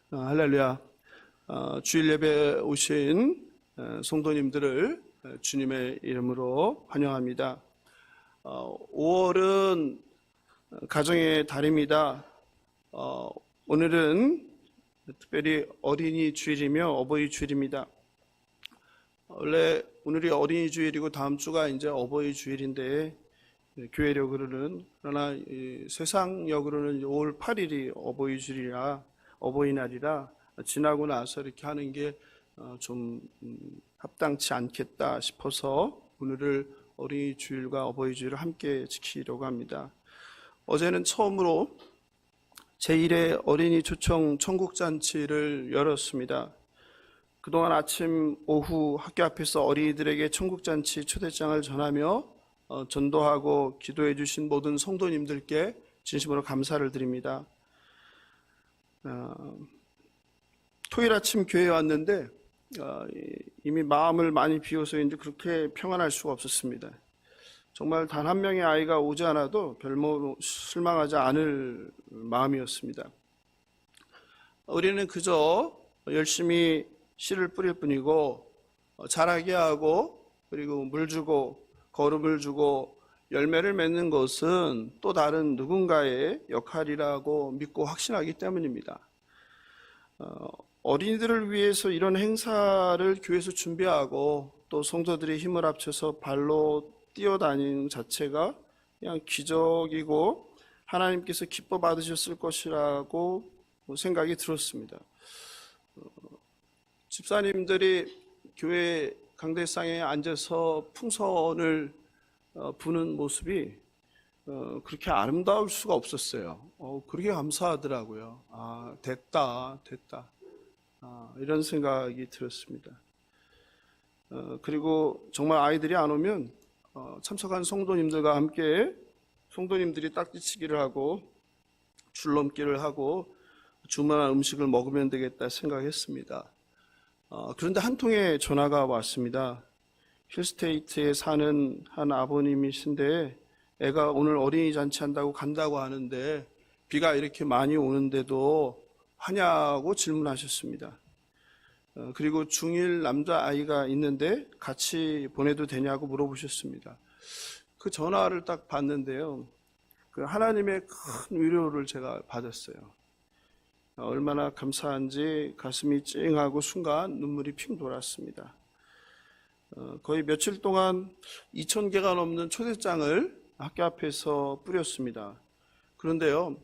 할렐루야. 주일 예배 오신 성도님들을 주님의 이름으로 환영합니다. 5월은 가정의 달입니다. 오늘은 특별히 어린이 주일이며 어버이 주일입니다. 원래 오늘이 어린이 주일이고 다음 주가 이제 어버이 주일인데 교회력으로는, 그러나 세상력으로는 5월 8일이 어버이 주일이라 어버이날이라 지나고 나서 이렇게 하는 게 좀 합당치 않겠다 싶어서 오늘을 어린이 주일과 어버이 주일을 함께 지키려고 합니다. 어제는 처음으로 제1회 어린이 초청 천국잔치를 열었습니다. 그동안 아침, 오후 학교 앞에서 어린이들에게 천국잔치 초대장을 전하며 전도하고 기도해 주신 모든 성도님들께 진심으로 감사를 드립니다. 토요일 아침 교회에 왔는데 이미 마음을 많이 비워서인지 그렇게 평안할 수가 없었습니다. 정말 단 한 명의 아이가 오지 않아도 별로 실망하지 않을 마음이었습니다. 우리는 그저 열심히 씨를 뿌릴 뿐이고 자라게 하고 그리고 물 주고 거름을 주고 열매를 맺는 것은 또 다른 누군가의 역할이라고 믿고 확신하기 때문입니다. 어린이들을 위해서 이런 행사를 교회에서 준비하고 또 성도들이 힘을 합쳐서 발로 뛰어다니는 자체가 그냥 기적이고 하나님께서 기뻐 받으셨을 것이라고 생각이 들었습니다. 집사님들이 교회 강대상에 앉아서 풍선을 부는 모습이 그렇게 아름다울 수가 없었어요. 그렇게 감사하더라고요. 됐다. 이런 생각이 들었습니다. 그리고 정말 아이들이 안 오면 참석한 성도님들과 함께 성도님들이 딱지치기를 하고 줄넘기를 하고 주문한 음식을 먹으면 되겠다 생각했습니다. 그런데 한 통의 전화가 왔습니다. 힐스테이트에 사는 한 아버님이신데 애가 오늘 어린이 잔치 한다고 간다고 하는데 비가 이렇게 많이 오는데도 하냐고 질문하셨습니다. 그리고 중1 남자아이가 있는데 같이 보내도 되냐고 물어보셨습니다. 그 전화를 딱 받는데요, 그 하나님의 큰 위로를 제가 받았어요. 얼마나 감사한지 가슴이 찡하고 순간 눈물이 핑 돌았습니다. 거의 며칠 동안 2,000개가 넘는 초대장을 학교 앞에서 뿌렸습니다. 그런데요,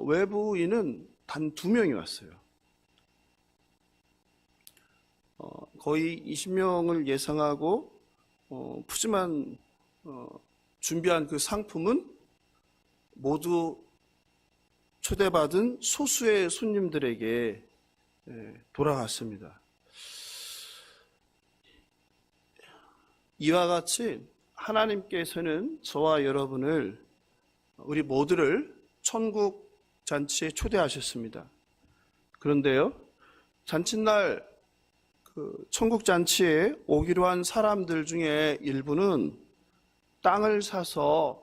외부인은 단 2명이 왔어요. 거의 20명을 예상하고 푸짐한 준비한 그 상품은 모두 초대받은 소수의 손님들에게 돌아갔습니다. 이와 같이 하나님께서는 저와 여러분을, 우리 모두를 천국 잔치에 초대하셨습니다. 그런데요, 잔칫날 천국 잔치에 오기로 한 사람들 중에 일부는 땅을 사서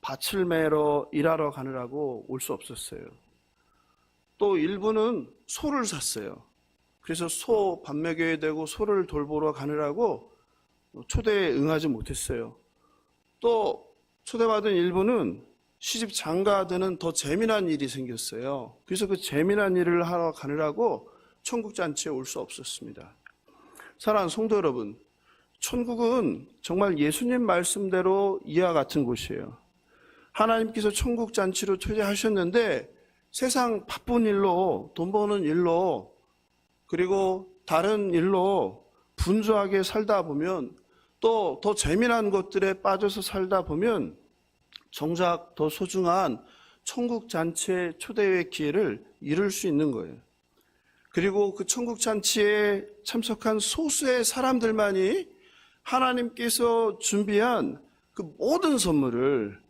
밭을 매러 일하러 가느라고 올 수 없었어요. 또 일부는 소를 샀어요. 그래서 소 밥 먹여야 되고 소를 돌보러 가느라고 초대에 응하지 못했어요. 또 초대받은 일부는 시집 장가드는 더 재미난 일이 생겼어요. 그래서 그 재미난 일을 하러 가느라고 천국잔치에 올 수 없었습니다. 사랑하는 성도 여러분, 천국은 정말 예수님 말씀대로 이와 같은 곳이에요. 하나님께서 천국잔치로 초대하셨는데 세상 바쁜 일로, 돈 버는 일로, 그리고 다른 일로 분주하게 살다 보면, 또 더 재미난 것들에 빠져서 살다 보면 정작 더 소중한 천국잔치의 초대의 기회를 잃을 수 있는 거예요. 그리고 그 천국잔치에 참석한 소수의 사람들만이 하나님께서 준비한 그 모든 선물을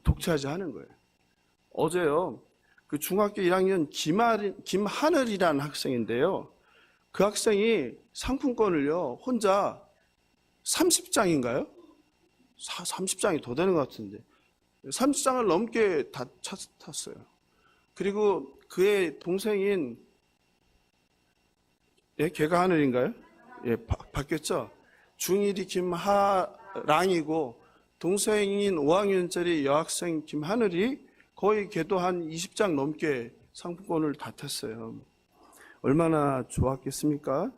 독차지하는 거예요. 어제요, 그 중학교 1학년 김하늘이라는 학생인데요, 그 학생이 상품권을요 혼자 30장인가요? 30장이 더 되는 것 같은데 30장을 넘게 다 탔어요. 그리고 그의 동생인 걔가 하늘인가요? 바뀌었죠. 중1이 김하랑이고 동생인 5학년짜리 여학생 김하늘이 거의 걔도 한 20장 넘게 상품권을 다 탔어요. 얼마나 좋았겠습니까?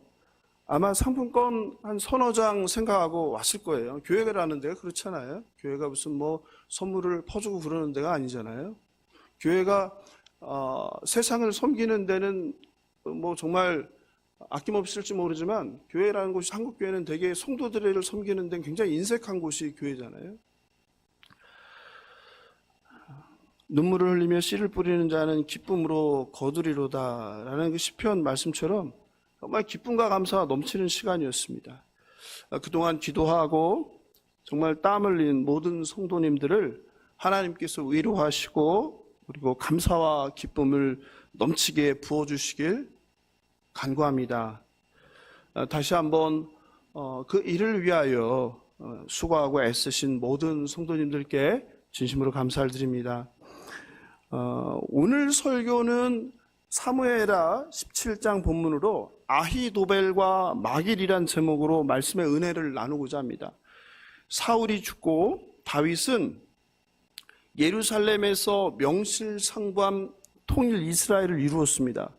아마 상품권 한 서너 장 생각하고 왔을 거예요. 교회라는 데가 그렇잖아요. 교회가 무슨 뭐 선물을 퍼주고 그러는 데가 아니잖아요. 교회가 세상을 섬기는 데는 뭐 정말 아낌없이 쓸지 모르지만 교회라는 곳이, 한국 교회는 되게 성도들을 섬기는 데는 굉장히 인색한 곳이 교회잖아요. 눈물을 흘리며 씨를 뿌리는 자는 기쁨으로 거두리로다라는 그 시편 말씀처럼 정말 기쁨과 감사가 넘치는 시간이었습니다. 그동안 기도하고 정말 땀 흘린 모든 성도님들을 하나님께서 위로하시고 그리고 감사와 기쁨을 넘치게 부어주시길 간구합니다. 다시 한번 그 일을 위하여 수고하고 애쓰신 모든 성도님들께 진심으로 감사를 드립니다. 오늘 설교는 사무엘하 17장 본문으로 아히도벨과 마길이란 제목으로 말씀의 은혜를 나누고자 합니다. 사울이 죽고 다윗은 예루살렘에서 명실상부한 통일 이스라엘을 이루었습니다.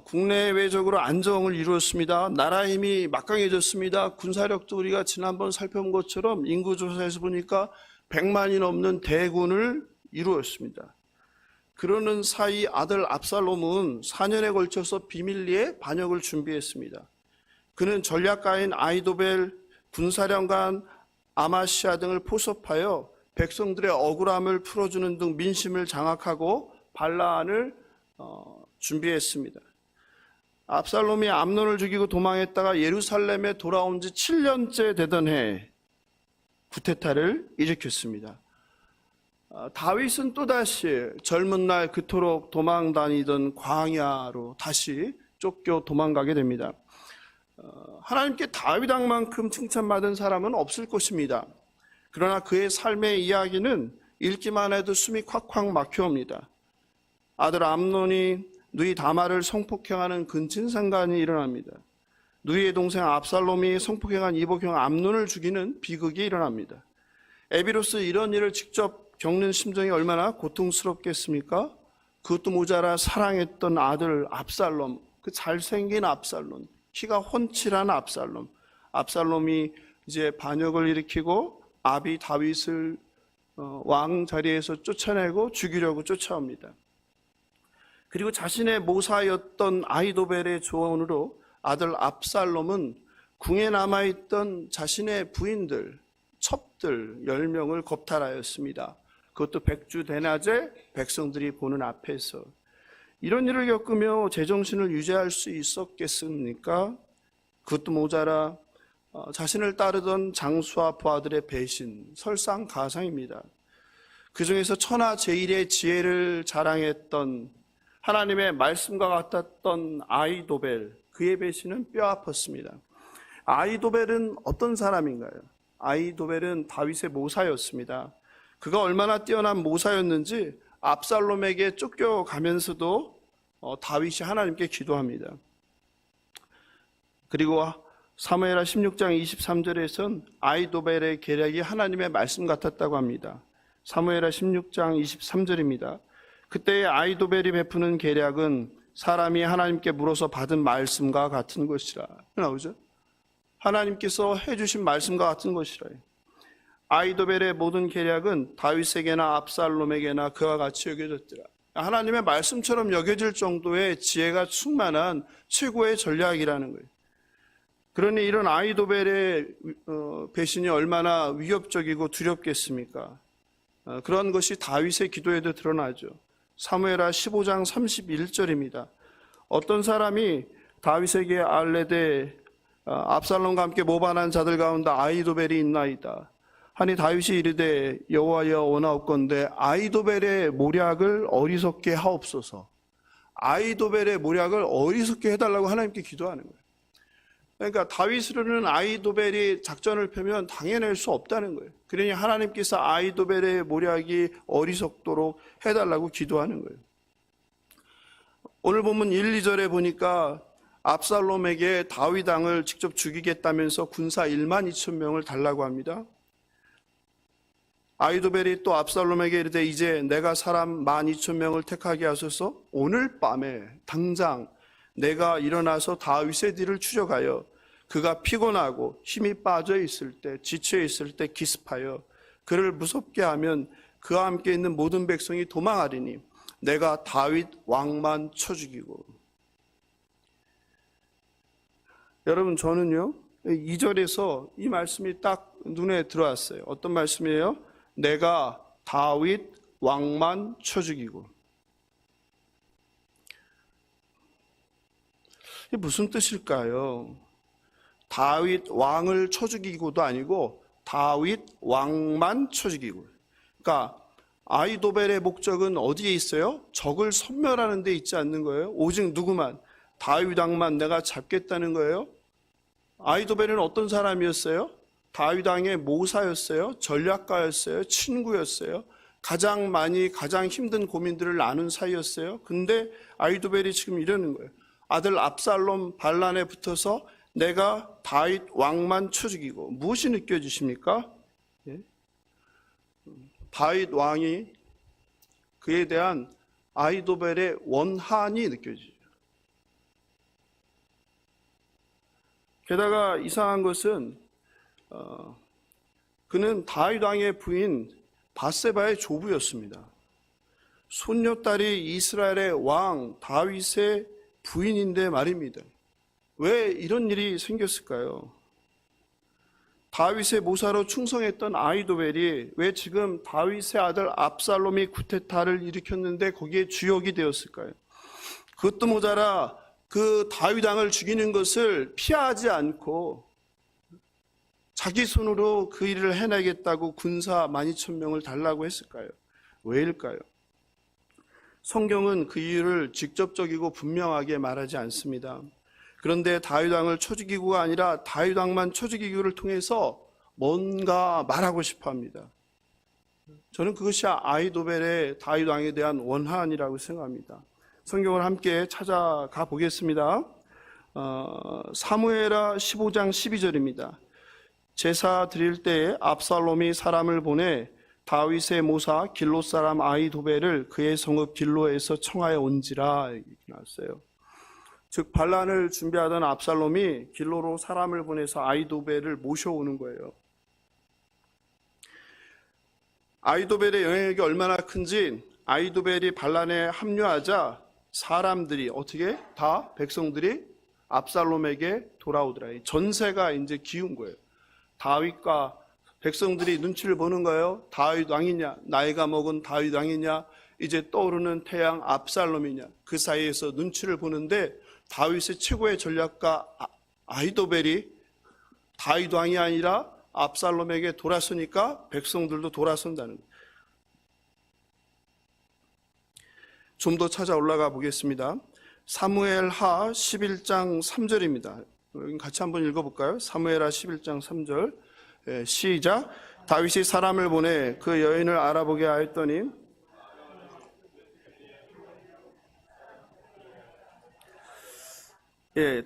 국내외적으로 안정을 이루었습니다. 나라 힘이 막강해졌습니다. 군사력도 우리가 지난번 살펴본 것처럼 인구조사에서 보니까 100만이 넘는 대군을 이루었습니다. 그러는 사이 아들 압살롬은 4년에 걸쳐서 비밀리에 반역을 준비했습니다. 그는 전략가인 아히도벨, 군사령관 아마시아 등을 포섭하여 백성들의 억울함을 풀어주는 등 민심을 장악하고 반란을 준비했습니다. 압살롬이 암논을 죽이고 도망했다가 예루살렘에 돌아온 지 7년째 되던 해 쿠데타를 일으켰습니다. 다윗은 또다시 젊은 날 그토록 도망 다니던 광야로 다시 쫓겨 도망가게 됩니다. 하나님께 다윗 왕만큼 칭찬받은 사람은 없을 것입니다. 그러나 그의 삶의 이야기는 읽기만 해도 숨이 콱콱 막혀옵니다. 아들 암논이 누이 다말을 성폭행하는 근친상간이 일어납니다. 누이의 동생 압살롬이 성폭행한 이복형 암논을 죽이는 비극이 일어납니다. 에비로스 이런 일을 직접 겪는 심정이 얼마나 고통스럽겠습니까? 그것도 모자라 사랑했던 아들 압살롬, 그 잘생긴 압살롬, 키가 훤칠한 압살롬. 압살롬이 이제 반역을 일으키고 아비 다윗을 왕 자리에서 쫓아내고 죽이려고 쫓아옵니다. 그리고 자신의 모사였던 아히도벨의 조언으로 아들 압살롬은 궁에 남아있던 자신의 부인들, 첩들 10명을 겁탈하였습니다. 그것도 백주대낮에 백성들이 보는 앞에서. 이런 일을 겪으며 제정신을 유지할 수 있었겠습니까? 그것도 모자라 자신을 따르던 장수와 부하들의 배신, 설상가상입니다. 그 중에서 천하 제일의 지혜를 자랑했던 하나님의 말씀과 같았던 아히도벨, 그의 배신은 뼈아팠습니다. 아히도벨은 어떤 사람인가요? 아히도벨은 다윗의 모사였습니다. 그가 얼마나 뛰어난 모사였는지 압살롬에게 쫓겨가면서도 다윗이 하나님께 기도합니다. 그리고 사무엘하 16장 23절에선 아히도벨의 계략이 하나님의 말씀 같았다고 합니다. 사무엘하 16장 23절입니다. 그때의 아히도벨이 베푸는 계략은 사람이 하나님께 물어서 받은 말씀과 같은 것이라. 나오죠? 하나님께서 해주신 말씀과 같은 것이라. 아히도벨의 모든 계략은 다윗에게나 압살롬에게나 그와 같이 여겨졌더라. 하나님의 말씀처럼 여겨질 정도의 지혜가 충만한 최고의 전략이라는 거예요. 그러니 이런 아히도벨의 배신이 얼마나 위협적이고 두렵겠습니까? 그런 것이 다윗의 기도에도 드러나죠. 사무엘하 15장 31절입니다. 어떤 사람이 다윗에게 알레되 압살롬과 함께 모반한 자들 가운데 아히도벨이 있나이다 하니 다윗이 이르되 여호와여 원하옵건대 아히도벨의 모략을 어리석게 하옵소서. 아히도벨의 모략을 어리석게 해달라고 하나님께 기도하는 거예요. 그러니까 다윗으로는 아히도벨이 작전을 펴면 당해낼 수 없다는 거예요. 그러니 하나님께서 아히도벨의 모략이 어리석도록 해달라고 기도하는 거예요. 오늘 본문 1, 2절에 보니까 압살롬에게 다윗 왕을 직접 죽이겠다면서 군사 1만 2천 명을 달라고 합니다. 아히도벨이 또 압살롬에게 이르되 이제 내가 사람 12,000명을 택하게 하소서. 오늘 밤에 당장 내가 일어나서 다윗의 뒤를 추적하여 그가 피곤하고 힘이 빠져 있을 때, 지쳐 있을 때 기습하여 그를 무섭게 하면 그와 함께 있는 모든 백성이 도망하리니 내가 다윗 왕만 쳐 죽이고. 여러분, 저는요 2절에서 이 말씀이 딱 눈에 들어왔어요. 어떤 말씀이에요? 내가 다윗 왕만 쳐 죽이고. 이게 무슨 뜻일까요? 다윗 왕을 쳐 죽이고도 아니고 다윗 왕만 쳐 죽이고. 그러니까 아히도벨의 목적은 어디에 있어요? 적을 섬멸하는 데 있지 않는 거예요. 오직 누구만? 다윗 왕만 내가 잡겠다는 거예요. 아히도벨은 어떤 사람이었어요? 다윗 왕의 모사였어요. 전략가였어요. 친구였어요. 가장 힘든 고민들을 나눈 사이였어요. 근데 아히도벨이 지금 이러는 거예요. 아들 압살롬 반란에 붙어서 내가 다윗 왕만 쳐 죽이고. 무엇이 느껴지십니까? 예? 다윗 왕이 그에 대한 아히도벨의 원한이 느껴지죠. 게다가 이상한 것은 그는 다윗 왕의 부인 밧세바의 조부였습니다. 손녀딸이 이스라엘의 왕 다윗의 부인인데 말입니다. 왜 이런 일이 생겼을까요? 다윗의 모사로 충성했던 아히도벨이 왜 지금 다윗의 아들 압살롬이 쿠데타를 일으켰는데 거기에 주역이 되었을까요? 그것도 모자라 그 다윗 왕을 죽이는 것을 피하지 않고 자기 손으로 그 일을 해내겠다고 군사 12,000명을 달라고 했을까요? 왜일까요? 성경은 그 이유를 직접적이고 분명하게 말하지 않습니다. 그런데 다윗 왕을 쳐 죽이고가 아니라 다윗 왕만 쳐 죽이기를 통해서 뭔가 말하고 싶어 합니다. 저는 그것이 아히도벨의 다윗 왕에 대한 원한이라고 생각합니다. 성경을 함께 찾아가 보겠습니다. 사무엘하 15장 12절입니다. 제사 드릴 때에 압살롬이 사람을 보내 다윗의 모사 길로 사람 아히도벨을 그의 성읍 길로에서 청하여 온지라 이렇게 나왔어요. 즉 반란을 준비하던 압살롬이 길로로 사람을 보내서 아히도벨을 모셔오는 거예요. 아히도벨의 영향력이 얼마나 큰지 아히도벨이 반란에 합류하자 사람들이 어떻게 다 백성들이 압살롬에게 돌아오더라. 전세가 이제 기운 거예요. 다윗과 백성들이 눈치를 보는 거예요. 다윗 왕이냐, 나이가 먹은 다윗 왕이냐, 이제 떠오르는 태양 압살롬이냐. 그 사이에서 눈치를 보는데 다윗의 최고의 전략가 아히도벨이 다윗 왕이 아니라 압살롬에게 돌아서니까 백성들도 돌아선다는 거예요. 좀 더 찾아 올라가 보겠습니다. 사무엘하 11장 3절입니다. 같이 한번 읽어볼까요? 사무엘하 11장 3절. 시작. 다윗이 사람을 보내 그 여인을 알아보게 하였더니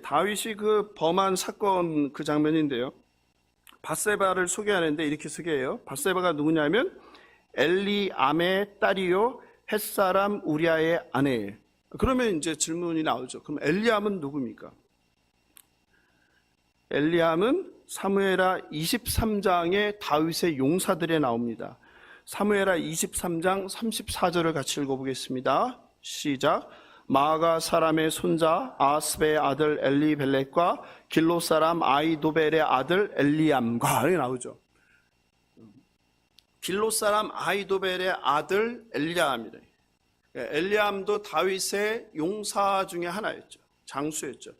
다윗이 그 범한 사건 그 장면인데요. 밧세바를 소개하는데 이렇게 소개해요. 밧세바가 누구냐면 엘리암의 딸이요 햇사람 우리아의 아내예요. 그러면 이제 질문이 나오죠. 그럼 엘리암은 누굽니까? 엘리암은 사무엘하 23장의 다윗의 용사들에 나옵니다. 사무엘하 23장 34절을 같이 읽어보겠습니다. 시작. 마아가 사람의 손자 아스베의 아들 엘리벨렉과 길로 사람 아히도벨의 아들 엘리암과 이렇게 나오죠. 길로 사람 아히도벨의 아들 엘리암이래. 엘리암도 다윗의 용사 중에 하나였죠. 장수였죠.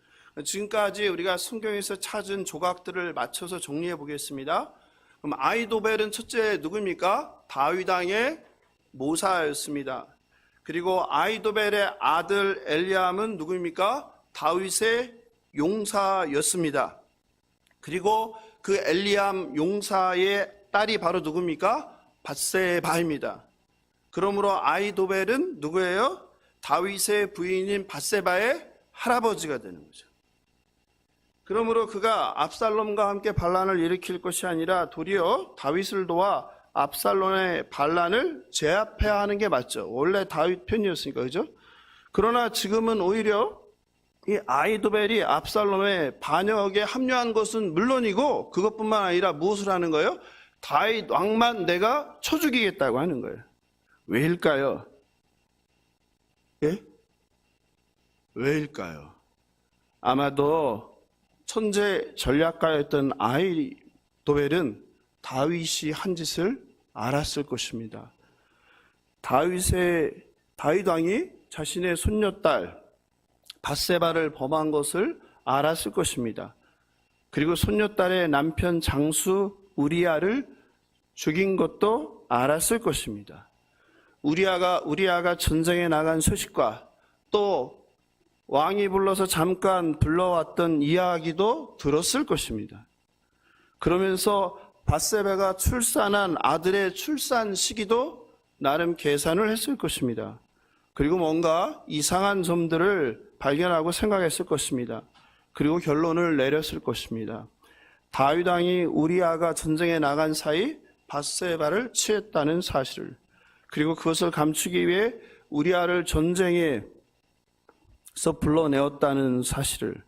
지금까지 우리가 성경에서 찾은 조각들을 맞춰서 정리해 보겠습니다. 그럼 아히도벨은 첫째 누굽니까? 다윗 왕의 모사였습니다. 그리고 아히도벨의 아들 엘리암은 누구입니까? 다윗의 용사였습니다. 그리고 그 엘리암 용사의 딸이 바로 누굽니까? 밧세바입니다. 그러므로 아히도벨은 누구예요? 다윗의 부인인 밧세바의 할아버지가 되는 거죠. 그러므로 그가 압살롬과 함께 반란을 일으킬 것이 아니라 도리어 다윗을 도와 압살롬의 반란을 제압해야 하는 게 맞죠. 원래 다윗 편이었으니까, 그죠? 그러나 지금은 오히려 이 아히도벨이 압살롬의 반역에 합류한 것은 물론이고 그것뿐만 아니라 무엇을 하는 거예요? 다윗 왕만 내가 쳐 죽이겠다고 하는 거예요. 왜일까요? 예? 왜일까요? 아마도 천재 전략가였던 아히도벨은 다윗이 한 짓을 알았을 것입니다. 다윗 왕이 자신의 손녀딸 밧세바를 범한 것을 알았을 것입니다. 그리고 손녀딸의 남편 장수 우리아를 죽인 것도 알았을 것입니다. 우리아가 전쟁에 나간 소식과 또 왕이 불러서 잠깐 불러왔던 이야기도 들었을 것입니다. 그러면서 밧세바가 출산한 아들의 출산 시기도 나름 계산을 했을 것입니다. 그리고 뭔가 이상한 점들을 발견하고 생각했을 것입니다. 그리고 결론을 내렸을 것입니다. 다윗 왕이 우리아가 전쟁에 나간 사이 밧세바를 취했다는 사실을, 그리고 그것을 감추기 위해 우리아를 전쟁에서 불러내었다는 사실을,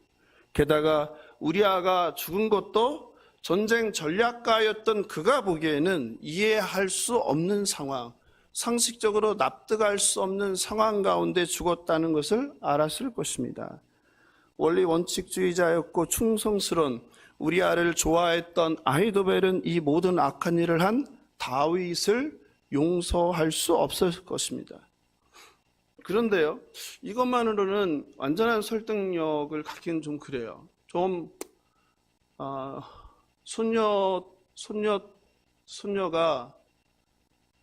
게다가 우리아가 죽은 것도 전쟁 전략가였던 그가 보기에는 이해할 수 없는 상황, 상식적으로 납득할 수 없는 상황 가운데 죽었다는 것을 알았을 것입니다. 원리 원칙주의자였고 충성스러운 우리아를 좋아했던 아히도벨은 이 모든 악한 일을 한 다윗을 용서할 수 없었을 것입니다. 그런데요, 이것만으로는 완전한 설득력을 갖기는 좀 그래요. 좀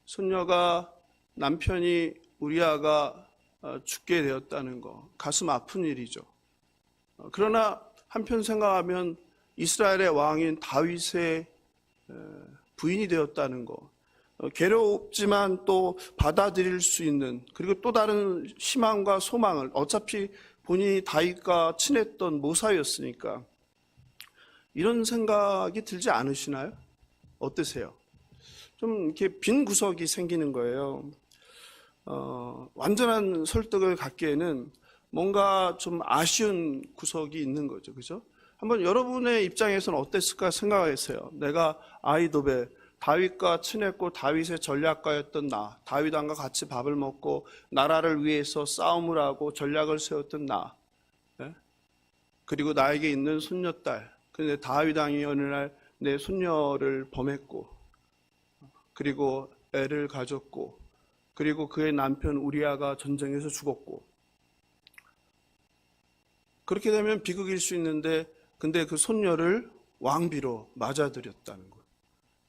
손녀가 남편이 우리아가 죽게 되었다는 거, 가슴 아픈 일이죠. 그러나 한편 생각하면 이스라엘의 왕인 다윗의 부인이 되었다는 거, 괴롭지만 또 받아들일 수 있는, 그리고 또 다른 희망과 소망을, 어차피 본인이 다윗과 친했던 모사였으니까, 이런 생각이 들지 않으시나요? 어떠세요? 좀 이렇게 빈 구석이 생기는 거예요. 완전한 설득을 갖기에는 뭔가 좀 아쉬운 구석이 있는 거죠. 그죠? 한번 여러분의 입장에서는 어땠을까 생각하세요. 내가 아히도벨, 다윗과 친했고 다윗의 전략가였던 나, 다윗 왕과 같이 밥을 먹고 나라를 위해서 싸움을 하고 전략을 세웠던 나, 그리고 나에게 있는 손녀딸, 근데 다윗 왕이 어느 날 내 손녀를 범했고, 그리고 애를 가졌고, 그리고 그의 남편 우리아가 전쟁에서 죽었고, 그렇게 되면 비극일 수 있는데, 근데 그 손녀를 왕비로 맞아들였다는 것.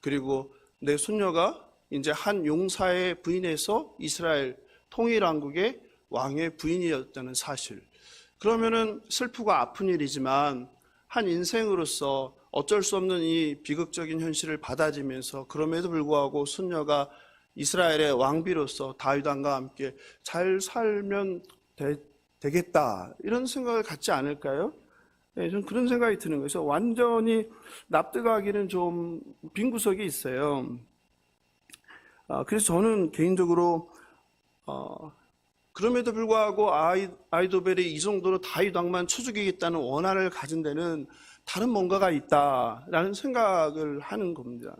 그리고 내 손녀가 이제 한 용사의 부인에서 이스라엘 통일왕국의 왕의 부인이었다는 사실. 그러면은 슬프고 아픈 일이지만 한 인생으로서 어쩔 수 없는 이 비극적인 현실을 받아들이면서 그럼에도 불구하고 손녀가 이스라엘의 왕비로서 다윗 왕과 함께 잘 살면 되겠다, 이런 생각을 갖지 않을까요? 네, 저는 그런 생각이 드는 거예요. 그래서 완전히 납득하기는 좀 빈 구석이 있어요. 그래서 저는 개인적으로 그럼에도 불구하고 아히도벨이 이 정도로 다윗 왕만 쳐 죽이겠다는 원한을 가진 데는 다른 뭔가가 있다라는 생각을 하는 겁니다.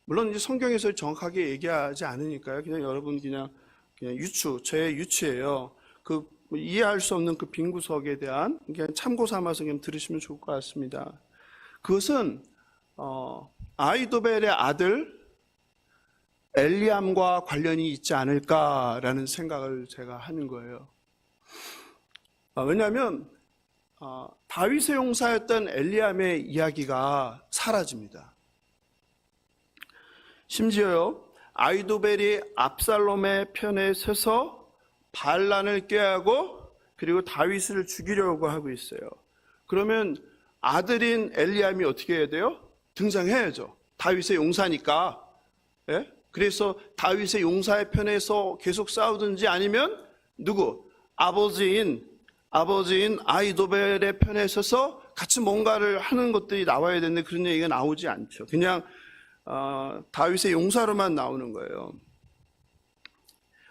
물론 이제 성경에서 정확하게 얘기하지 않으니까요. 그냥 여러분 그냥 제 유추예요. 이해할 수 없는 그 빈 구석에 대한 그냥 참고 삼아서 그냥 들으시면 좋을 것 같습니다. 그것은 아히도벨의 아들 엘리암과 관련이 있지 않을까라는 생각을 제가 하는 거예요. 왜냐하면 다윗의 용사였던 엘리암의 이야기가 사라집니다. 심지어요, 아히도벨이 압살롬의 편에 서서 반란을 꾀하고 그리고 다윗을 죽이려고 하고 있어요. 그러면 아들인 엘리암이 어떻게 해야 돼요? 등장해야죠. 다윗의 용사니까. 예? 그래서 다윗의 용사의 편에서 계속 싸우든지 아니면 누구? 아버지인 아히도벨의 편에 서서 같이 뭔가를 하는 것들이 나와야 되는데 그런 얘기가 나오지 않죠. 그냥 다윗의 용사로만 나오는 거예요.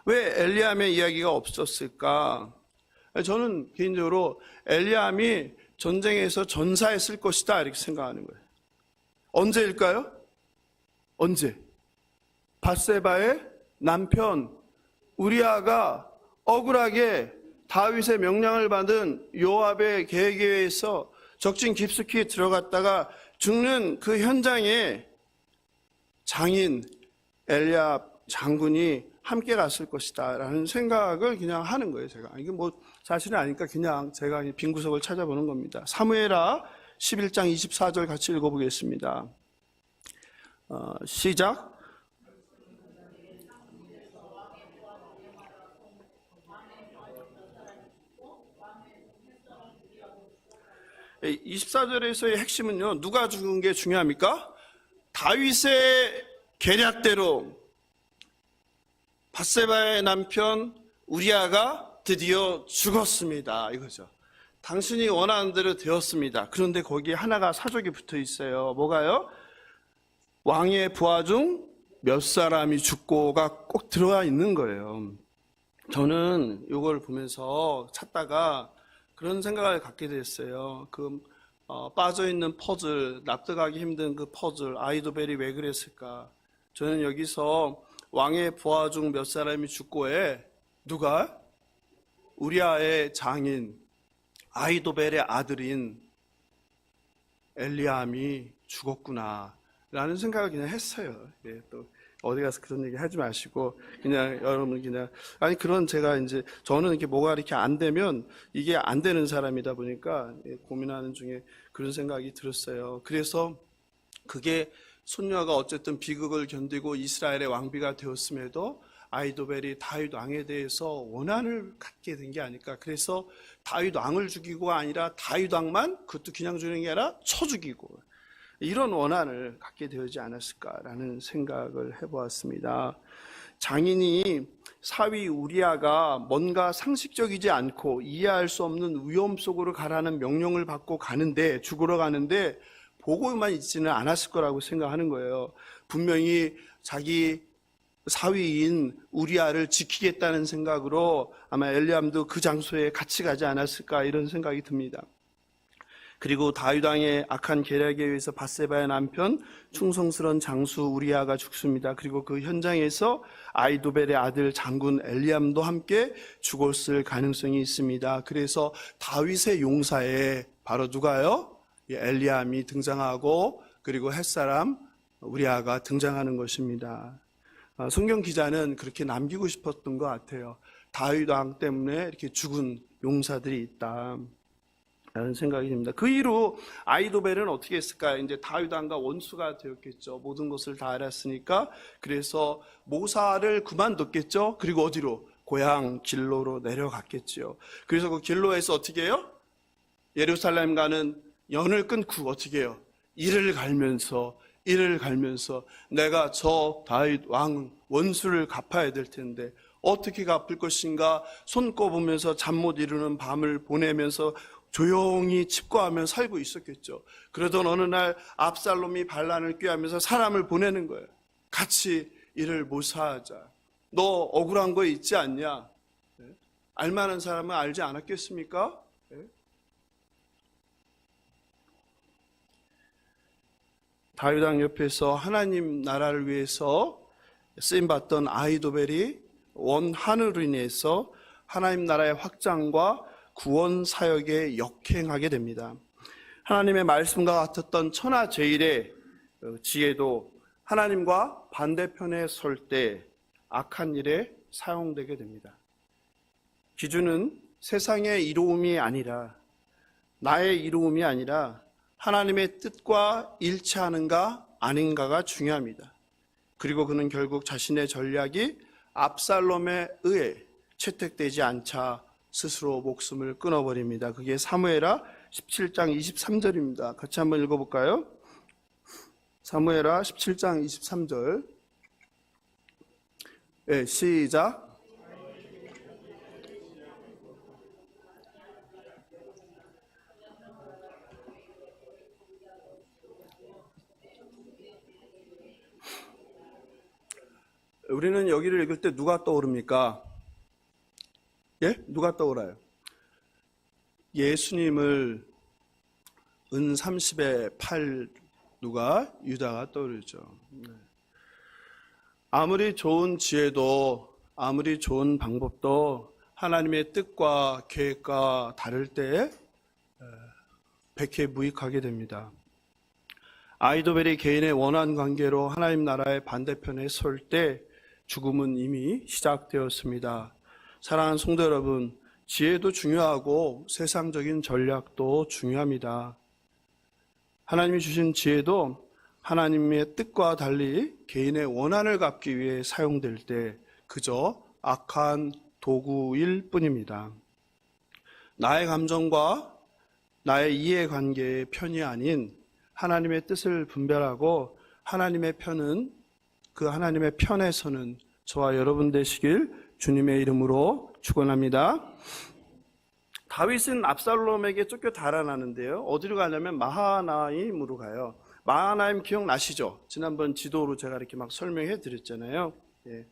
왜 엘리암의 이야기가 없었을까? 저는 개인적으로 엘리암이 전쟁에서 전사했을 것이다 이렇게 생각하는 거예요. 언제일까요? 언제? 밧세바의 남편 우리아가 억울하게 다윗의 명령을 받은 요압의 계획에 의해서 적진 깊숙이 들어갔다가 죽는 그 현장에 장인 엘리압 장군이 함께 갔을 것이다 라는 생각을 그냥 하는 거예요. 제가 이게 뭐 사실은 아니까 그냥 제가 빈 구석을 찾아보는 겁니다. 사무엘하 11장 24절 같이 읽어보겠습니다. 시작. 네, 24절에서의 핵심은요, 누가 죽은 게 중요합니까? 다윗의 계략대로 밧세바의 남편 우리아가 드디어 죽었습니다 이거죠. 당신이 원하는 대로 되었습니다. 그런데 거기에 하나가 사족이 붙어 있어요. 뭐가요? 왕의 부하 중 몇 사람이 죽고가 꼭 들어가 있는 거예요. 저는 이걸 보면서 찾다가 그런 생각을 갖게 됐어요. 빠져있는 퍼즐, 납득하기 힘든 그 퍼즐, 아히도벨이 왜 그랬을까? 저는 여기서 왕의 부하 중 몇 사람이 죽고에 누가? 우리아의 장인, 아히도벨의 아들인 엘리암이 죽었구나 라는 생각을 그냥 했어요. 예, 또 어디 가서 그런 얘기 하지 마시고 그냥 여러분 그냥 그런 제가 이제 저는 이렇게 뭐가 이렇게 안 되면 이게 안 되는 사람이다 보니까 고민하는 중에 그런 생각이 들었어요. 그래서 그게 손녀가 어쨌든 비극을 견디고 이스라엘의 왕비가 되었음에도 아히도벨이 다윗 왕에 대해서 원한을 갖게 된 게 아닐까. 그래서 다윗 왕을 죽이고가 아니라 다윗 왕만 그것도 그냥 죽이는 게 아니라 쳐 죽이고 이런 원한을 갖게 되지 않았을까라는 생각을 해보았습니다. 장인이 사위 우리아가 뭔가 상식적이지 않고 이해할 수 없는 위험 속으로 가라는 명령을 받고 가는데 죽으러 가는데 보고만 있지는 않았을 거라고 생각하는 거예요. 분명히 자기 사위인 우리아를 지키겠다는 생각으로 아마 엘리암도 그 장소에 같이 가지 않았을까 이런 생각이 듭니다. 그리고 다윗 왕의 악한 계략에 의해서 밧세바의 남편 충성스러운 장수 우리아가 죽습니다. 그리고 그 현장에서 아히도벨의 아들 장군 엘리암도 함께 죽었을 가능성이 있습니다. 그래서 다윗의 용사에 바로 누가요? 엘리암이 등장하고 그리고 햇사람 우리아가 등장하는 것입니다. 성경 기자는 그렇게 남기고 싶었던 것 같아요. 다윗 왕 때문에 이렇게 죽은 용사들이 있다 라는 생각이 듭니다. 그 이후 아히도벨은 어떻게 했을까요? 이제 다윗 왕과 원수가 되었겠죠. 모든 것을 다 알았으니까. 그래서 모사를 그만뒀겠죠. 그리고 어디로? 고향 길로로 내려갔겠죠. 그래서 그 길로에서 어떻게 해요? 예루살렘 가는 연을 끊고 어떻게 해요? 이를 갈면서 내가 저 다윗 왕 원수를 갚아야 될 텐데 어떻게 갚을 것인가 손 꼽으면서 잠 못 이루는 밤을 보내면서 조용히 칩거하며 살고 있었겠죠. 그러던 어느 날 압살롬이 반란을 꾀하면서 사람을 보내는 거예요. 같이 이를 모사하자. 너 억울한 거 있지 않냐? 알만한 사람은 알지 않았겠습니까? 다윗 왕 옆에서 하나님 나라를 위해서 쓰임받던 아히도벨이 원한으로 인해서 하나님 나라의 확장과 구원 사역에 역행하게 됩니다. 하나님의 말씀과 같았던 천하제일의 지혜도 하나님과 반대편에 설 때 악한 일에 사용되게 됩니다. 기준은 세상의 이로움이 아니라 나의 이로움이 아니라 하나님의 뜻과 일치하는가 아닌가가 중요합니다. 그리고 그는 결국 자신의 전략이 압살롬에 의해 채택되지 않자 스스로 목숨을 끊어버립니다. 그게 사무엘하 17장 23절입니다. 같이 한번 읽어볼까요? 사무엘하 17장 23절 예, 시작. 우리는 여기를 읽을 때 누가 떠오릅니까? 예? 누가 떠오라요? 예수님을 은 30에 팔 누가? 유다가 떠오르죠. 아무리 좋은 지혜도 아무리 좋은 방법도 하나님의 뜻과 계획과 다를 때 백해무익하게 됩니다. 아이도벨이 개인의 원한 관계로 하나님 나라의 반대편에 설 때 죽음은 이미 시작되었습니다. 사랑하는 성도 여러분, 지혜도 중요하고 세상적인 전략도 중요합니다. 하나님이 주신 지혜도 하나님의 뜻과 달리 개인의 원한을 갚기 위해 사용될 때 그저 악한 도구일 뿐입니다. 나의 감정과 나의 이해관계의 편이 아닌 하나님의 뜻을 분별하고 하나님의 편은 그 하나님의 편에서는 저와 여러분 되시길 주님의 이름으로 축원합니다. 다윗은 압살롬에게 쫓겨 달아나는데요. 어디로 가냐면 마하나임으로 가요. 마하나임 기억나시죠? 지난번 지도로 제가 이렇게 막 설명해 드렸잖아요. 예.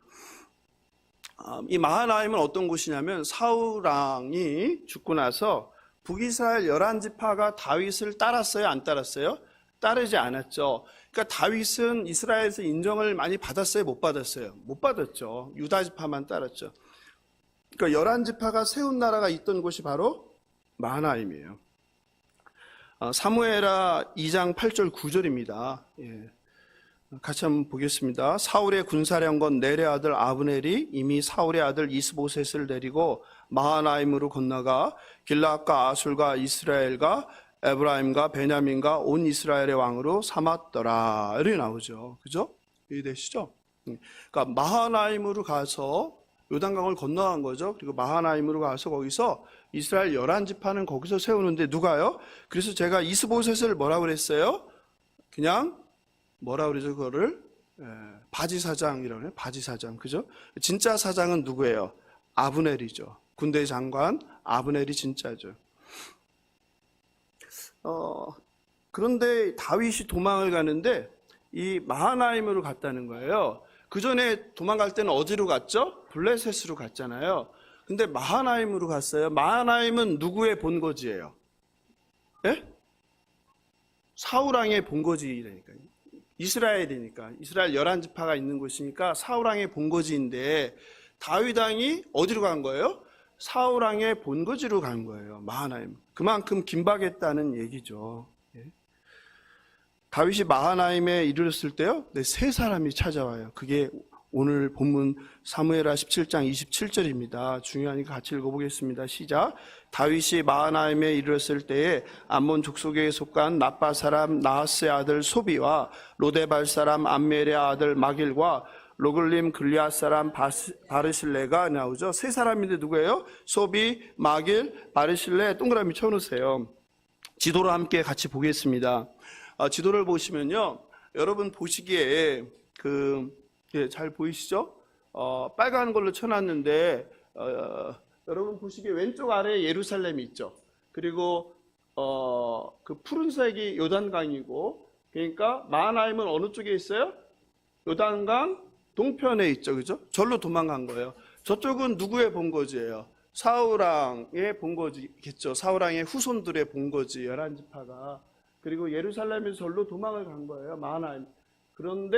이 마하나임은 어떤 곳이냐면 사울 왕이 죽고 나서 북이스라엘 11지파가 다윗을 따랐어요? 안 따랐어요? 따르지 않았죠. 그러니까 다윗은 이스라엘에서 인정을 많이 받았어요? 못 받았어요? 못 받았죠. 유다 지파만 따랐죠. 그러니까 11지파가 세운 나라가 있던 곳이 바로 마하나임이에요. 사무엘하 2장 8절 9절입니다. 예. 같이 한번 보겠습니다. 사울의 군사령관 넬의 아들 아브넬이 이미 사울의 아들 이스보셋을 데리고 마하나임으로 건너가 길라앗과 아술과 이스라엘과 에브라임과 베냐민과 온 이스라엘의 왕으로 삼았더라. 이렇게 나오죠. 그죠? 이해되시죠? 그러니까 마하나임으로 가서 요단강을 건너간 거죠. 그리고 마하나임으로 가서 거기서 이스라엘 11지파는 거기서 세우는데 누가요? 그래서 제가 이스보셋을 뭐라고 그랬어요? 그냥 뭐라고 그러죠? 그거를 바지사장이라고 해요. 바지사장. 그죠? 진짜 사장은 누구예요? 아브넬이죠. 군대 장관 아브넬이 진짜죠. 그런데 다윗이 도망을 가는데 이 마하나임으로 갔다는 거예요. 그 전에 도망갈 때는 어디로 갔죠? 블레셋으로 갔잖아요. 근데 마하나임으로 갔어요. 마하나임은 누구의 본거지예요? 예? 사울왕의 본거지라니까요. 이스라엘이니까. 이스라엘 11지파가 있는 곳이니까 사울왕의 본거지인데 다윗 왕이 어디로 간 거예요? 사울왕의 본거지로 간 거예요. 마하나임. 그만큼 긴박했다는 얘기죠. 예. 다윗이 마하나임에 이르렀을 때요, 세 사람이 찾아와요. 그게 오늘 본문 사무엘하 17장 27절입니다. 중요하니까 같이 읽어보겠습니다. 시작. 다윗이 마하나임에 이르렀을 때에 암몬 족속에 속한 나빠 사람 나하스의 아들 소비와 로데발 사람 암멜의 아들 마길과 로글림 글리앗 사람 바르실레가 나오죠. 세 사람인데 누구예요? 소비, 마길, 바르실레. 동그라미 쳐놓으세요. 지도로 함께 같이 보겠습니다. 지도를 보시면요, 여러분 보시기에 잘 보이시죠? 빨간 걸로 쳐놨는데 여러분 보시기에 왼쪽 아래에 예루살렘이 있죠. 그리고 그 푸른색이 요단강이고, 그러니까 마하나임은 어느 쪽에 있어요? 요단강 동편에 있죠. 그죠? 절로 도망간 거예요. 저쪽은 누구의 본거지예요? 사울왕의 본거지겠죠. 사울왕의 후손들의 본거지 11지파가. 그리고 예루살렘에서 절로 도망을 간 거예요. 마하나임. 그런데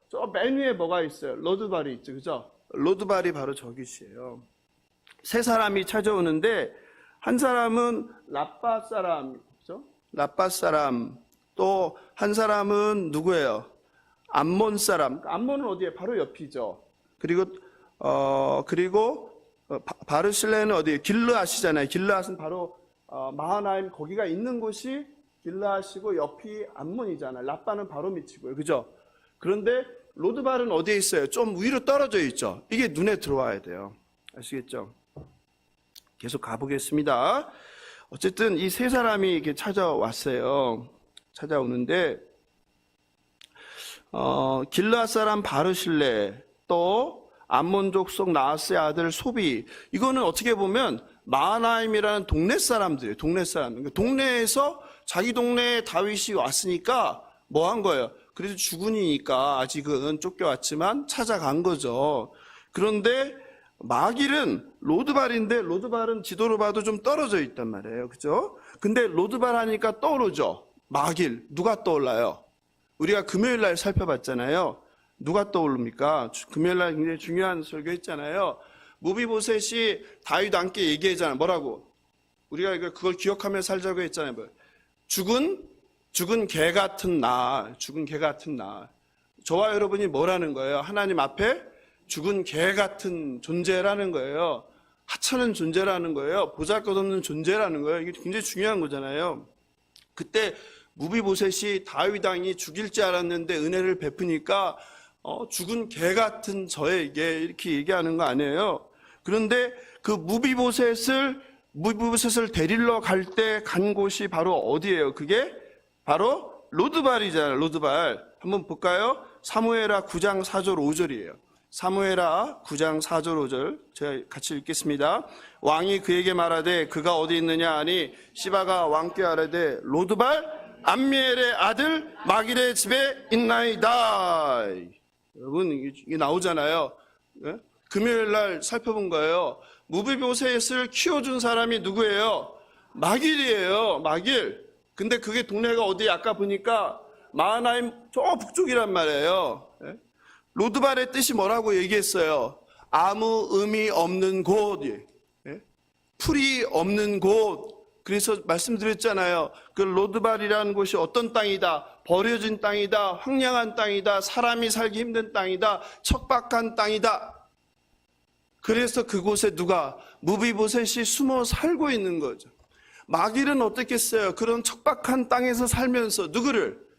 저 맨 위에 뭐가 있어요? 로드발이 있죠. 그죠? 로드발이 바로 저기시에요. 세 사람이 찾아오는데 한 사람은 라빠 사람, 그죠? 라빠 사람. 또 한 사람은 누구예요? 암몬 사람. 암몬은 어디에? 바로 옆이죠. 그리고 바르실레는 어디에? 길르앗이잖아요. 길르앗은 바로 마하나임 거기가 있는 곳이 길르앗이고 옆이 암몬이잖아요. 라빠는 바로 밑이고요. 그죠? 그런데 로드발은 어디에 있어요? 좀 위로 떨어져 있죠. 이게 눈에 들어와야 돼요. 아시겠죠? 계속 가보겠습니다. 어쨌든 이 세 사람이 이렇게 찾아왔어요. 찾아오는데 길르앗 사람 바르실레, 또 암몬 족속 나하스의 아들 소비. 이거는 어떻게 보면 마하나임이라는 동네 사람들이에요. 동네 사람. 그러니까 동네에서 자기 동네에 다윗이 왔으니까 뭐 한 거예요? 그래도 주군이니까 아직은 쫓겨왔지만 찾아간 거죠. 그런데 마길은 로드발인데 로드발은 지도로 봐도 좀 떨어져 있단 말이에요. 그죠? 근데 로드발 하니까 떠오르죠. 마길. 누가 떠올라요? 우리가 금요일 날 살펴봤잖아요. 누가 떠오릅니까? 금요일 날 굉장히 중요한 설교 했잖아요. 무비보셋이 다윗 함께 얘기하잖아요. 뭐라고? 우리가 그걸 기억하며 살자고 했잖아요. 뭐. 죽은 개 같은 나. 죽은 개 같은 나. 저와 여러분이 뭐라는 거예요? 하나님 앞에 죽은 개 같은 존재라는 거예요. 하찮은 존재라는 거예요. 보잘것없는 존재라는 거예요. 이게 굉장히 중요한 거잖아요. 그때 무비보셋이 다윗 왕이 죽일 줄 알았는데 은혜를 베푸니까 죽은 개 같은 저에게 이렇게 얘기하는 거 아니에요. 그런데 그 무비보셋을 데리러 갈 때 간 곳이 바로 어디예요? 그게 바로 로드발이잖아요. 로드발. 한번 볼까요? 사무엘하 9장 4절 5절이에요. 사무엘하 9장 4절 5절 제가 같이 읽겠습니다. 왕이 그에게 말하되 그가 어디 있느냐 하니 시바가 왕께 아뢰되 로드발 암미엘의 아들 마길의 집에 있나이다. 여러분 이게 나오잖아요. 네? 금요일 날 살펴본 거예요. 무비보셋을 키워준 사람이 누구예요? 마길이에요. 마길. 근데 그게 동네가 어디 아까 보니까 마하나임 저 북쪽이란 말이에요. 네? 로드발의 뜻이 뭐라고 얘기했어요? 아무 의미 없는 곳, 풀이 없는 곳. 그래서 말씀드렸잖아요. 그 로드발이라는 곳이 어떤 땅이다? 버려진 땅이다. 황량한 땅이다. 사람이 살기 힘든 땅이다. 척박한 땅이다. 그래서 그곳에 누가? 무비보셋이 숨어 살고 있는 거죠. 마길은 어떻겠어요? 그런 척박한 땅에서 살면서 누구를?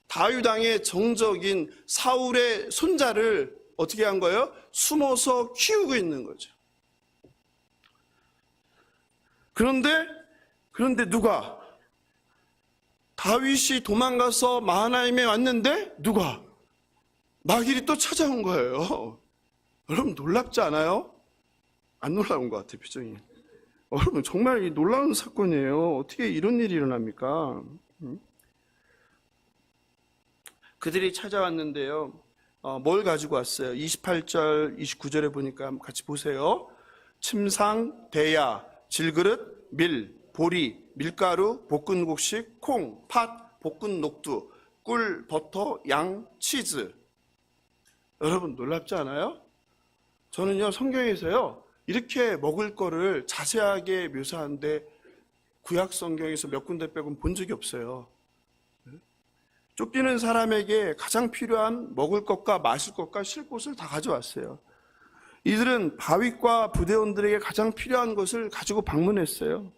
다윗 왕의 정적인 사울의 손자를 어떻게 한 거예요? 숨어서 키우고 있는 거죠. 그런데 누가? 다윗이 도망가서 마하나임에 왔는데 누가? 마길이 또 찾아온 거예요. 여러분 놀랍지 않아요? 안 놀라운 것 같아요, 표정이. 여러분 정말 놀라운 사건이에요. 어떻게 이런 일이 일어납니까? 그들이 찾아왔는데요. 뭘 가지고 왔어요? 28절, 29절에 보니까 같이 보세요. 침상, 대야, 질그릇, 밀, 보리, 밀가루, 볶은 곡식, 콩, 팥, 볶은 녹두, 꿀, 버터, 양, 치즈. 여러분 놀랍지 않아요? 저는요 성경에서요 이렇게 먹을 거를 자세하게 묘사하는데 구약 성경에서 몇 군데 빼고는 본 적이 없어요. 쫓기는 사람에게 가장 필요한 먹을 것과 마실 것과 쉴 곳을 다 가져왔어요. 이들은 바윗과 부대원들에게 가장 필요한 것을 가지고 방문했어요.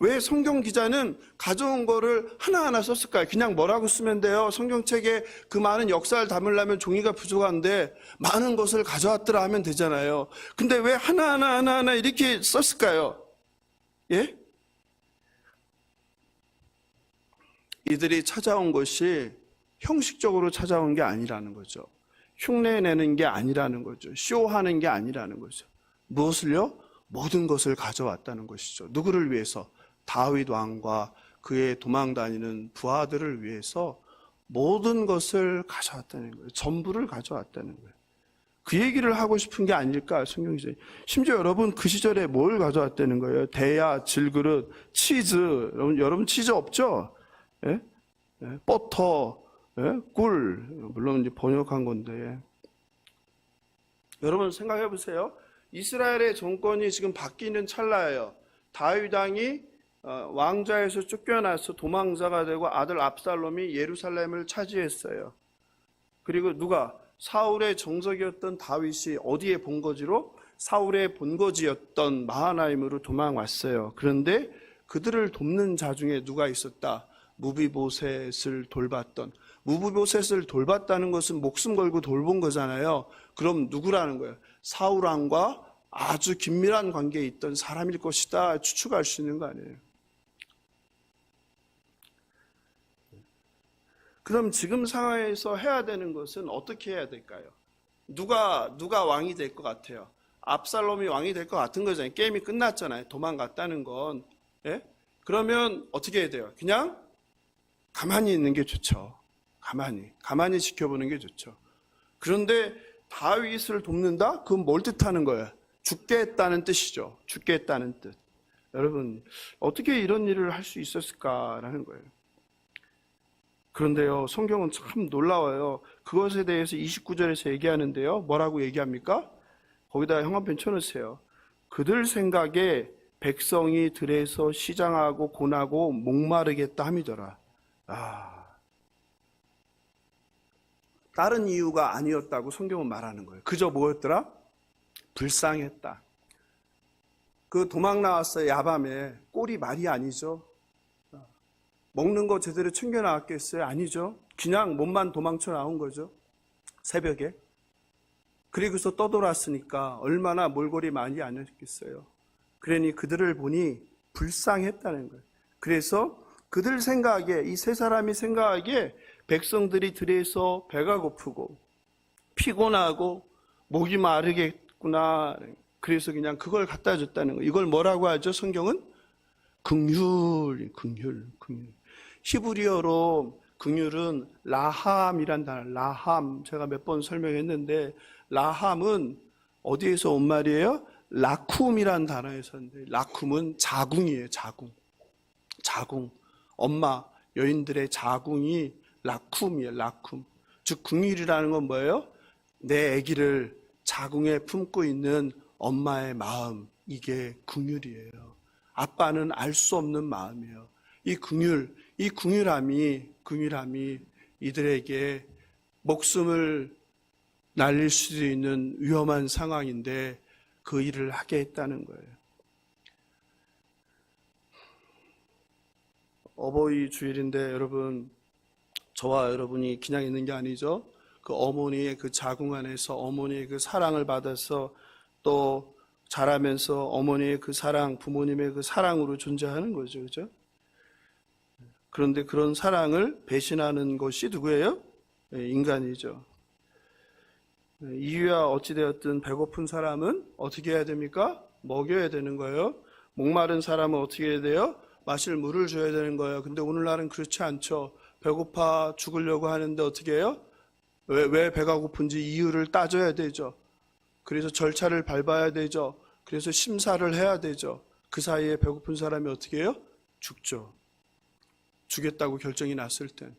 왜 성경 기자는 가져온 거를 하나하나 썼을까요? 그냥 뭐라고 쓰면 돼요? 성경책에 그 많은 역사를 담으려면 종이가 부족한데 많은 것을 가져왔더라 하면 되잖아요. 근데 왜 하나하나 이렇게 썼을까요? 예? 이들이 찾아온 것이 형식적으로 찾아온 게 아니라는 거죠. 흉내내는 게 아니라는 거죠. 쇼하는 게 아니라는 거죠. 무엇을요? 모든 것을 가져왔다는 것이죠. 누구를 위해서? 다윗 왕과 그의 도망다니는 부하들을 위해서 모든 것을 가져왔다는 거예요. 전부를 가져왔다는 거예요. 그 얘기를 하고 싶은 게 아닐까 성경이. 심지어 여러분 그 시절에 뭘 가져왔다는 거예요? 대야, 질그릇, 치즈. 여러분 치즈 없죠? 예? 예? 버터, 예? 꿀. 물론 이제 번역한 건데. 여러분 생각해 보세요. 이스라엘의 정권이 지금 바뀌는 찰나예요. 다윗 왕이 왕좌에서 쫓겨나서 도망자가 되고 아들 압살롬이 예루살렘을 차지했어요. 그리고 누가? 사울의 정적이었던 다윗이 어디에 본거지로? 사울의 본거지였던 마하나임으로 도망왔어요. 그런데 그들을 돕는 자 중에 누가 있었다? 무비보셋을 돌봤던. 무비보셋을 돌봤다는 것은 목숨 걸고 돌본 거잖아요. 그럼 누구라는 거예요? 사울 왕과 아주 긴밀한 관계에 있던 사람일 것이다 추측할 수 있는 거 아니에요. 그럼 지금 상황에서 해야 되는 것은 어떻게 해야 될까요? 누가 왕이 될 것 같아요? 압살롬이 왕이 될 것 같은 거잖아요. 게임이 끝났잖아요. 도망갔다는 건. 예? 그러면 어떻게 해야 돼요? 그냥 가만히 있는 게 좋죠. 가만히 지켜보는 게 좋죠. 그런데 다윗을 돕는다? 그건 뭘 뜻하는 거예요? 죽게 했다는 뜻이죠. 죽게 했다는 뜻. 여러분, 어떻게 이런 일을 할 수 있었을까라는 거예요. 그런데요, 성경은 참 놀라워요. 그것에 대해서 29절에서 얘기하는데요. 뭐라고 얘기합니까? 거기다 형광펜 쳐놓으세요. 그들 생각에 백성이 들에서 시장하고 고나고 목마르겠다 함이더라. 다른 이유가 아니었다고 성경은 말하는 거예요. 그저 뭐였더라? 불쌍했다. 그 도망 나왔어요. 야밤에. 꼴이 말이 아니죠. 먹는 거 제대로 챙겨 나왔겠어요? 아니죠. 그냥 몸만 도망쳐 나온 거죠. 새벽에. 그리고서 떠돌았으니까 얼마나 몰골이 많이 아니었겠어요. 그러니 그들을 보니 불쌍했다는 거예요. 그래서 그들 생각에, 이 세 사람이 생각하기에 백성들이 들에서 배가 고프고 피곤하고 목이 마르겠구나. 그래서 그냥 그걸 갖다 줬다는 거예요. 이걸 뭐라고 하죠? 성경은 긍휼. 히브리어로 긍휼은 라함이란 단어, 라함. 제가 몇 번 설명했는데 라함은 어디에서 온 말이에요? 라쿰이란 단어에서 왔는데 라쿰은 자궁이에요. 자궁. 엄마, 여인들의 자궁이 라쿰이에요. 라쿰. 즉 긍휼이라는 건 뭐예요? 내 아기를 자궁에 품고 있는 엄마의 마음, 이게 긍휼이에요. 아빠는 알 수 없는 마음이에요. 이 긍휼함이 이들에게 목숨을 날릴 수도 있는 위험한 상황인데 그 일을 하게 했다는 거예요. 어버이 주일인데 여러분, 저와 여러분이 그냥 있는 게 아니죠. 그 어머니의 그 자궁 안에서 어머니의 그 사랑을 받아서 또 자라면서 어머니의 그 사랑, 부모님의 그 사랑으로 존재하는 거죠. 그죠? 그런데 그런 사랑을 배신하는 것이 누구예요? 인간이죠. 이유야 어찌되었든 배고픈 사람은 어떻게 해야 됩니까? 먹여야 되는 거예요. 목마른 사람은 어떻게 해야 돼요? 마실 물을 줘야 되는 거예요. 근데 오늘날은 그렇지 않죠. 배고파 죽으려고 하는데 어떻게 해요? 왜 배가 고픈지 이유를 따져야 되죠. 그래서 절차를 밟아야 되죠. 그래서 심사를 해야 되죠. 그 사이에 배고픈 사람이 어떻게 해요? 죽죠. 주겠다고 결정이 났을 땐.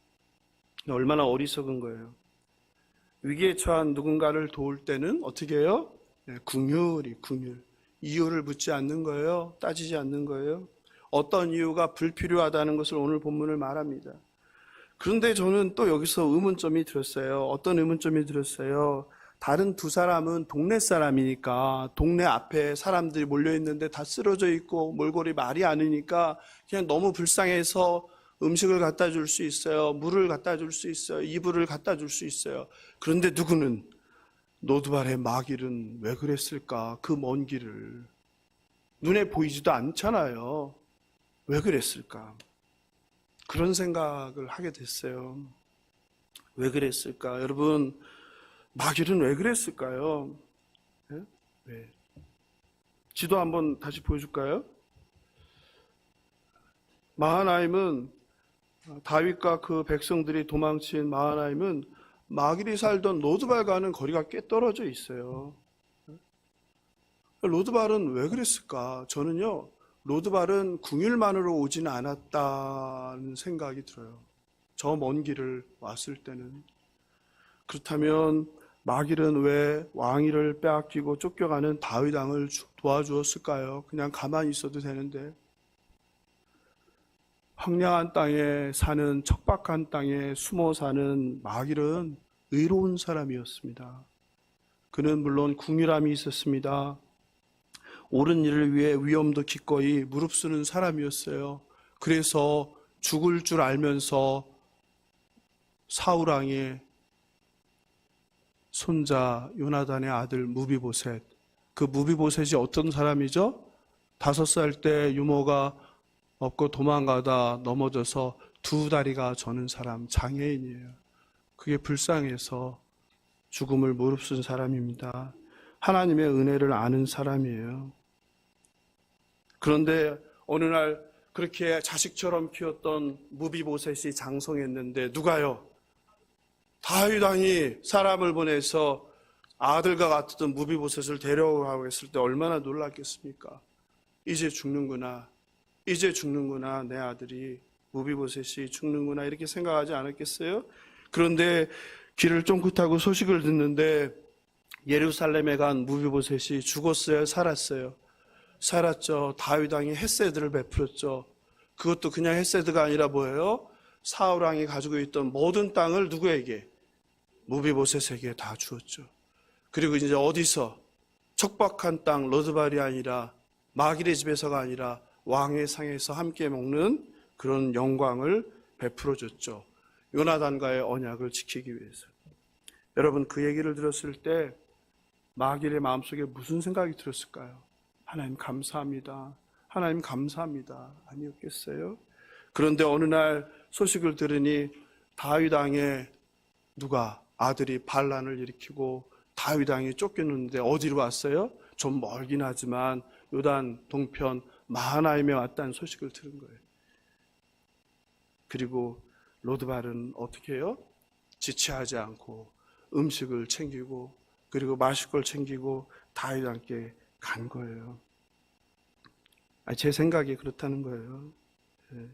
얼마나 어리석은 거예요. 위기에 처한 누군가를 도울 때는 어떻게 해요? 긍휼. 이유를 묻지 않는 거예요. 따지지 않는 거예요. 어떤 이유가 불필요하다는 것을 오늘 본문을 말합니다. 그런데 저는 또 여기서 의문점이 들었어요. 어떤 의문점이 들었어요? 다른 두 사람은 동네 사람이니까 동네 앞에 사람들이 몰려있는데 다 쓰러져 있고 몰골이 말이 않으니까 그냥 너무 불쌍해서 음식을 갖다 줄 수 있어요. 물을 갖다 줄 수 있어요. 이불을 갖다 줄 수 있어요. 그런데 누구는 노두발의 마길은 왜 그랬을까? 그 먼 길을. 눈에 보이지도 않잖아요. 왜 그랬을까? 그런 생각을 하게 됐어요. 왜 그랬을까? 여러분, 마길은 왜 그랬을까요? 왜? 지도 한번 다시 보여줄까요? 마하나임은 다윗과 그 백성들이 도망친 마하나임은 마길이 살던 로드발과는 거리가 꽤 떨어져 있어요. 로드발은 왜 그랬을까? 저는요, 로드발은 궁율만으로 오지는 않았다는 생각이 들어요. 저 먼 길을 왔을 때는. 그렇다면 마길은 왜 왕위를 빼앗기고 쫓겨가는 다윗 왕을 도와주었을까요? 그냥 가만히 있어도 되는데. 황량한 땅에 사는, 척박한 땅에 숨어 사는 마길은 의로운 사람이었습니다. 그는 물론 궁휼함이 있었습니다. 옳은 일을 위해 위험도 기꺼이 무릅쓰는 사람이었어요. 그래서 죽을 줄 알면서 사울 왕의 손자 요나단의 아들 무비보셋, 그 무비보셋이 어떤 사람이죠? 5살 때 유모가 없고 도망가다 넘어져서 두 다리가 저는 사람, 장애인이에요. 그게 불쌍해서 죽음을 무릅쓴 사람입니다. 하나님의 은혜를 아는 사람이에요. 그런데 어느 날 그렇게 자식처럼 키웠던 무비보셋이 장성했는데 누가요? 다윗 왕이 사람을 보내서 아들과 같았던 무비보셋을 데려가고 했을 때 얼마나 놀랐겠습니까? 이제 죽는구나. 이제 죽는구나. 내 아들이 무비보셋이 죽는구나. 이렇게 생각하지 않았겠어요? 그런데 길을 쫑긋하고 소식을 듣는데 예루살렘에 간 무비보셋이 죽었어요? 살았어요? 살았죠. 다윗 왕이 헷세드를 베풀었죠. 그것도 그냥 헷세드가 아니라 뭐예요? 사울 왕이 가지고 있던 모든 땅을 누구에게? 무비보셋에게 다 주었죠. 그리고 이제 어디서? 척박한 땅 로드발이 아니라 마길의 집에서가 아니라 왕의 상에서 함께 먹는 그런 영광을 베풀어 줬죠. 요나단과의 언약을 지키기 위해서. 여러분, 그 얘기를 들었을 때 마길의 마음속에 무슨 생각이 들었을까요? 하나님 감사합니다. 하나님 감사합니다. 아니었겠어요? 그런데 어느 날 소식을 들으니 다윗 왕의 누가 아들이 반란을 일으키고 다윗 왕이 쫓겼는데 어디로 왔어요? 좀 멀긴 하지만 요단 동편 마하나임에 왔다는 소식을 들은 거예요. 그리고 로드발은 어떻게 해요? 지체하지 않고 음식을 챙기고 그리고 마실 걸 챙기고 다윗 왕께 간 거예요. 제 생각이 그렇다는 거예요. 네.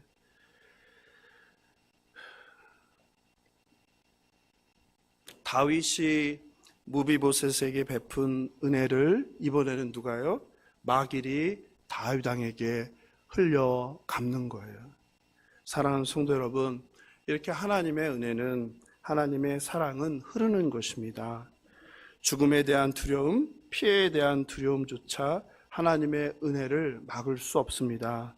다윗이 무비보셋에게 베푼 은혜를 이번에는 누가요? 마길이 다윗 왕에게 흘려 갚는 거예요. 사랑하는 성도 여러분, 이렇게 하나님의 은혜는, 하나님의 사랑은 흐르는 것입니다. 죽음에 대한 두려움, 피해에 대한 두려움조차 하나님의 은혜를 막을 수 없습니다.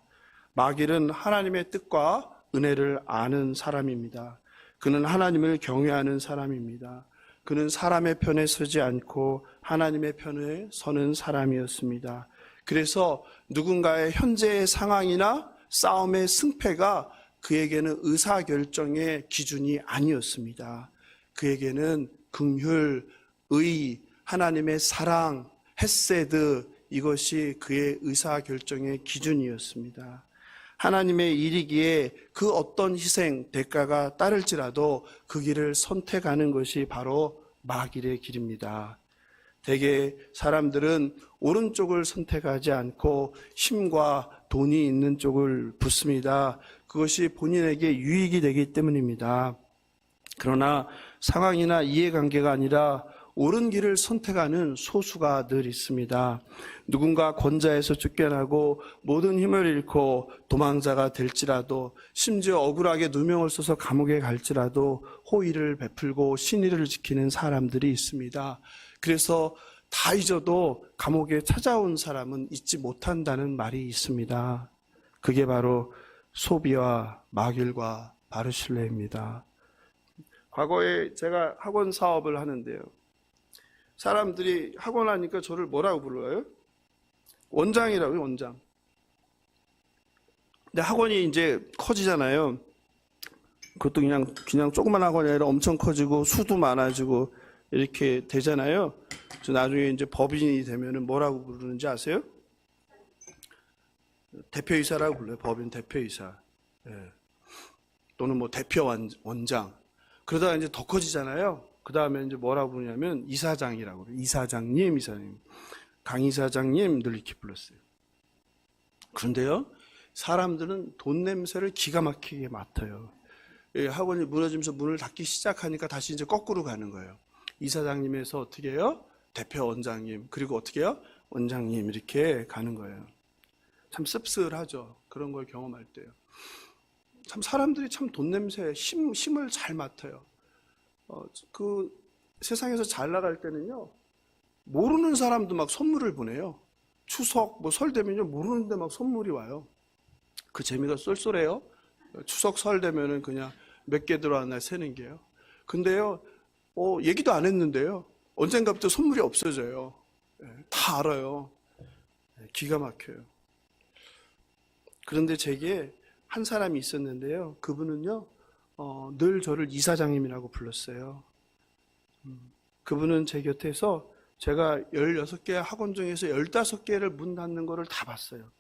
마길은 하나님의 뜻과 은혜를 아는 사람입니다. 그는 하나님을 경외하는 사람입니다. 그는 사람의 편에 서지 않고 하나님의 편에 서는 사람이었습니다. 그래서 누군가의 현재의 상황이나 싸움의 승패가 그에게는 의사결정의 기준이 아니었습니다. 그에게는 긍휼, 의, 하나님의 사랑, 헤세드, 이것이 그의 의사결정의 기준이었습니다. 하나님의 일이기에 그 어떤 희생, 대가가 따를지라도 그 길을 선택하는 것이 바로 마길의 길입니다. 대개 사람들은 오른쪽을 선택하지 않고 힘과 돈이 있는 쪽을 붙습니다. 그것이 본인에게 유익이 되기 때문입니다. 그러나 상황이나 이해관계가 아니라 옳은 길을 선택하는 소수가 늘 있습니다. 누군가 권좌에서 쫓겨나고 모든 힘을 잃고 도망자가 될지라도 심지어 억울하게 누명을 써서 감옥에 갈지라도 호의를 베풀고 신의를 지키는 사람들이 있습니다. 그래서 다 잊어도 감옥에 찾아온 사람은 잊지 못한다는 말이 있습니다. 그게 바로 소비와 마길과 바르실레입니다. 과거에 제가 학원 사업을 하는데요. 사람들이 학원 하니까 저를 뭐라고 불러요? 원장이라고요, 원장. 근데 학원이 이제 커지잖아요. 그것도 그냥 조그만 학원이 아니라 엄청 커지고 수도 많아지고 이렇게 되잖아요. 그래서 나중에 이제 법인이 되면은 뭐라고 부르는지 아세요? 대표이사라고 불러요. 법인 대표이사. 예. 또는 뭐 대표 원장. 그러다가 이제 더 커지잖아요. 그 다음에 이제 뭐라고 부르냐면 이사장이라고 그래요. 이사장님, 이사님. 강 이사장님 늘 이렇게 불렀어요. 그런데요, 사람들은 돈 냄새를 기가 막히게 맡아요. 학원이 무너지면서 문을 닫기 시작하니까 다시 이제 거꾸로 가는 거예요. 이사장님에서 어떻게 해요? 대표 원장님, 그리고 어떻게 해요? 원장님, 이렇게 가는 거예요. 참 씁쓸하죠. 그런 걸 경험할 때요. 참 사람들이 참 돈 냄새, 힘을 잘 맡아요. 그 세상에서 잘 나갈 때는요, 모르는 사람도 막 선물을 보내요. 추석, 뭐 설 되면요, 모르는데 막 선물이 와요. 그 재미가 쏠쏠해요. 추석 설 되면은 그냥 몇 개 들어왔나 세는 게요. 근데요, 얘기도 안 했는데요, 언젠가부터 선물이 없어져요. 다 알아요. 기가 막혀요. 그런데 제게 한 사람이 있었는데요. 그분은요, 늘 저를 이사장님이라고 불렀어요. 그분은 제 곁에서 제가 16개 학원 중에서 15개를 문 닫는 거를 다 봤어요.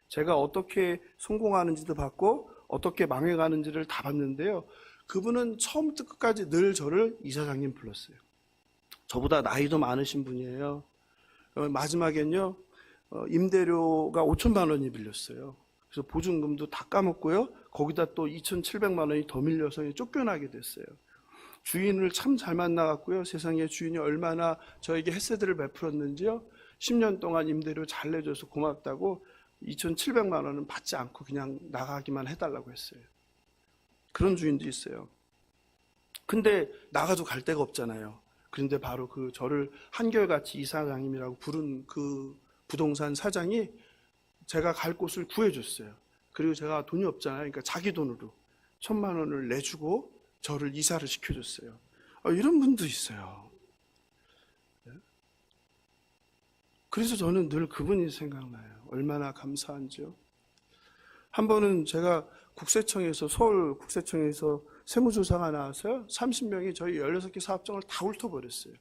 제가 어떻게 성공하는지도 봤고 어떻게 망해가는지를 다 봤는데요. 그분은 처음부터 끝까지 늘 저를 이사장님 불렀어요. 저보다 나이도 많으신 분이에요. 마지막엔요, 임대료가 5천만 원이 빌렸어요. 그래서 보증금도 다 까먹고요. 거기다 또 2,700만 원이 더 밀려서 쫓겨나게 됐어요. 주인을 참 잘 만나갖고요. 세상에 주인이 얼마나 저에게 햇세들을 베풀었는지요. 10년 동안 임대료 잘 내줘서 고맙다고 2,700만 원은 받지 않고 그냥 나가기만 해달라고 했어요. 그런 주인도 있어요. 근데 나가도 갈 데가 없잖아요. 그런데 바로 그 저를 한결같이 이사장님이라고 부른 그 부동산 사장이 제가 갈 곳을 구해줬어요. 그리고 제가 돈이 없잖아요. 그러니까 자기 돈으로 1,000만 원을 내주고 저를 이사를 시켜줬어요. 이런 분도 있어요. 그래서 저는 늘 그분이 생각나요. 얼마나 감사한지요. 한 번은 제가 국세청에서, 서울 국세청에서 세무조사가 나와서요. 30명이 저희 16개 사업장을 다 훑어버렸어요.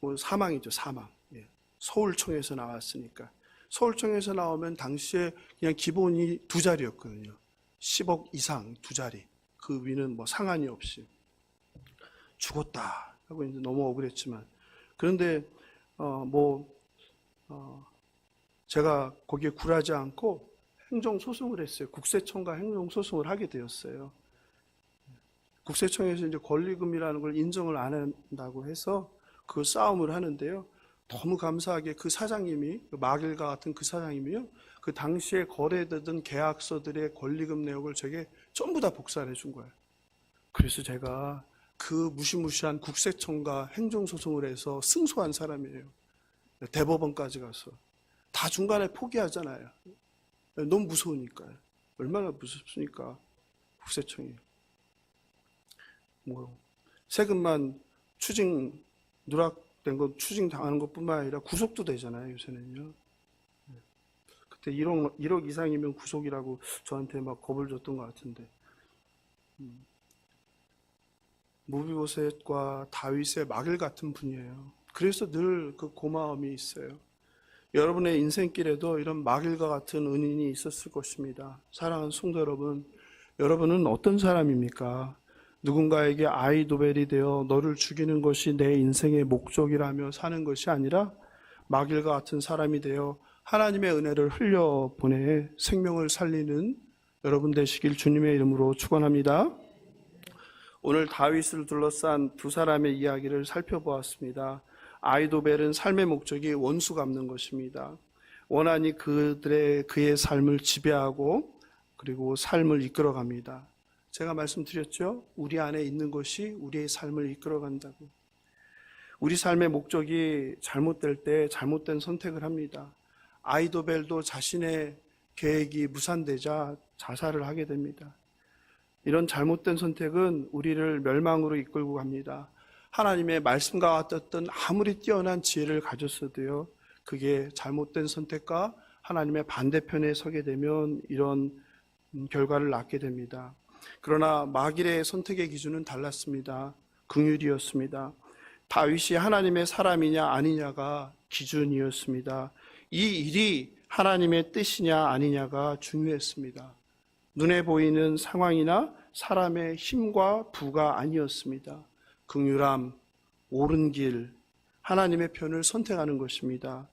뭐 사망이죠, 사망. 예. 서울청에서 나왔으니까. 서울청에서 나오면 당시에 그냥 기본이 2자리였거든요. 10억 이상 2자리. 그 위는 뭐 상한이 없이. 죽었다 하고 이제 너무 억울했지만. 그런데 제가 거기에 굴하지 않고 행정소송을 했어요. 국세청과 행정소송을 하게 되었어요. 국세청에서 이제 권리금이라는 걸 인정을 안 한다고 해서 그 싸움을 하는데요. 너무 감사하게 그 사장님이, 마길과 같은 그 사장님이요. 그 당시에 거래되던 계약서들의 권리금 내역을 제게 전부 다 복사를 해준 거예요. 그래서 제가 그 무시무시한 국세청과 행정소송을 해서 승소한 사람이에요. 대법원까지 가서. 다 중간에 포기하잖아요. 너무 무서우니까요. 얼마나 무섭습니까? 국세청이. 세금만 누락된 거 추징 당하는 것뿐만 아니라 구속도 되잖아요, 요새는요. 그때 1억 이상이면 구속이라고 저한테 막 겁을 줬던 것 같은데. 무비보셋과 다윗의 마길 같은 분이에요. 그래서 늘 그 고마움이 있어요. 여러분의 인생길에도 이런 마길과 같은 은인이 있었을 것입니다. 사랑하는 성도 여러분, 여러분은 어떤 사람입니까? 누군가에게 아이도벨이 되어 너를 죽이는 것이 내 인생의 목적이라며 사는 것이 아니라 마길과 같은 사람이 되어 하나님의 은혜를 흘려보내 생명을 살리는 여러분 되시길 주님의 이름으로 축원합니다. 오늘 다윗을 둘러싼 두 사람의 이야기를 살펴보았습니다. 아이도벨은 삶의 목적이 원수 갚는 것입니다. 원한이 그의 삶을 지배하고 그리고 삶을 이끌어갑니다. 제가 말씀드렸죠. 우리 안에 있는 것이 우리의 삶을 이끌어간다고. 우리 삶의 목적이 잘못될 때 잘못된 선택을 합니다. 아이도벨도 자신의 계획이 무산되자 자살을 하게 됩니다. 이런 잘못된 선택은 우리를 멸망으로 이끌고 갑니다. 하나님의 말씀과 같았던 아무리 뛰어난 지혜를 가졌어도요, 그게 잘못된 선택과 하나님의 반대편에 서게 되면 이런 결과를 낳게 됩니다. 그러나 마길의 선택의 기준은 달랐습니다. 긍휼이었습니다. 다윗이 하나님의 사람이냐 아니냐가 기준이었습니다. 이 일이 하나님의 뜻이냐 아니냐가 중요했습니다. 눈에 보이는 상황이나 사람의 힘과 부가 아니었습니다. 긍휼함, 옳은 길, 하나님의 편을 선택하는 것입니다.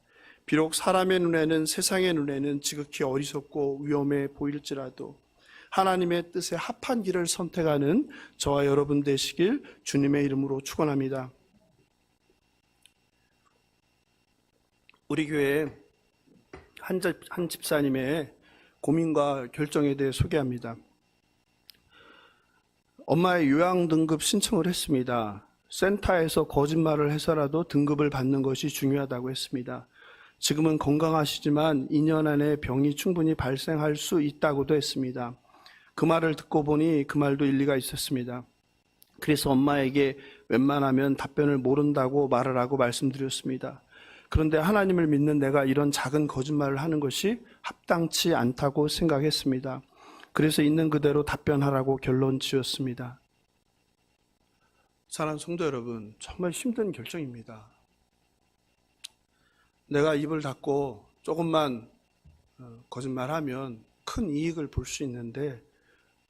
비록 사람의 눈에는, 세상의 눈에는 지극히 어리석고 위험해 보일지라도 하나님의 뜻에 합한 길을 선택하는 저와 여러분 되시길 주님의 이름으로 축원합니다. 우리 교회에 한 집사님의 고민과 결정에 대해 소개합니다. 엄마의 요양 등급 신청을 했습니다. 센터에서 거짓말을 해서라도 등급을 받는 것이 중요하다고 했습니다. 지금은 건강하시지만 2년 안에 병이 충분히 발생할 수 있다고도 했습니다. 그 말을 듣고 보니 그 말도 일리가 있었습니다. 그래서 엄마에게 웬만하면 답변을 모른다고 말을 하고 말씀드렸습니다. 그런데 하나님을 믿는 내가 이런 작은 거짓말을 하는 것이 합당치 않다고 생각했습니다. 그래서 있는 그대로 답변하라고 결론 지었습니다. 사랑하는 성도 여러분, 정말 힘든 결정입니다. 내가 입을 닫고 조금만 거짓말하면 큰 이익을 볼 수 있는데,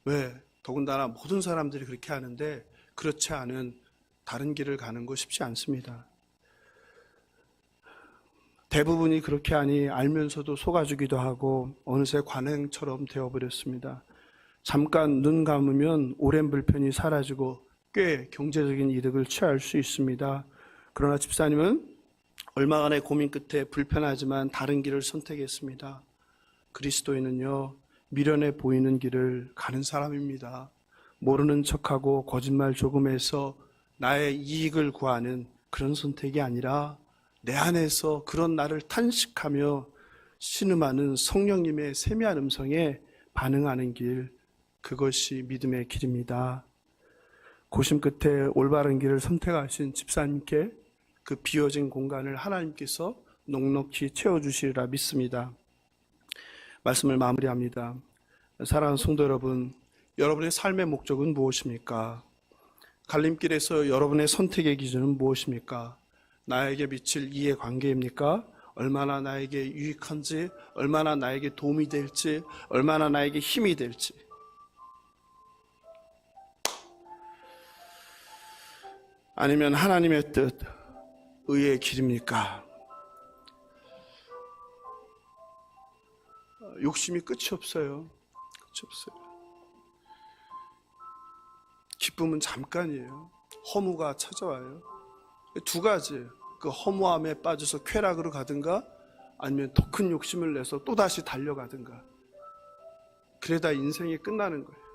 왜 더군다나 모든 사람들이 그렇게 하는데 그렇지 않은 다른 길을 가는 거 쉽지 않습니다. 대부분이 그렇게 하니 알면서도 속아주기도 하고 어느새 관행처럼 되어버렸습니다. 잠깐 눈 감으면 오랜 불편이 사라지고 꽤 경제적인 이득을 취할 수 있습니다. 그러나 집사님은 얼마간의 고민 끝에 불편하지만 다른 길을 선택했습니다. 그리스도인은요, 미련해 보이는 길을 가는 사람입니다. 모르는 척하고 거짓말 조금 해서 나의 이익을 구하는 그런 선택이 아니라 내 안에서 그런 나를 탄식하며 신음하는 성령님의 세미한 음성에 반응하는 길, 그것이 믿음의 길입니다. 고심 끝에 올바른 길을 선택하신 집사님께 그 비어진 공간을 하나님께서 넉넉히 채워주시리라 믿습니다. 말씀을 마무리합니다. 사랑하는 성도 여러분, 여러분의 삶의 목적은 무엇입니까? 갈림길에서 여러분의 선택의 기준은 무엇입니까? 나에게 미칠 이해관계입니까? 얼마나 나에게 유익한지, 얼마나 나에게 도움이 될지, 얼마나 나에게 힘이 될지. 아니면 하나님의 뜻, 의의 길입니까? 욕심이 끝이 없어요. 끝이 없어요. 기쁨은 잠깐이에요. 허무가 찾아와요. 두 가지, 그 허무함에 빠져서 쾌락으로 가든가 아니면 더 큰 욕심을 내서 또다시 달려가든가. 그러다 인생이 끝나는 거예요.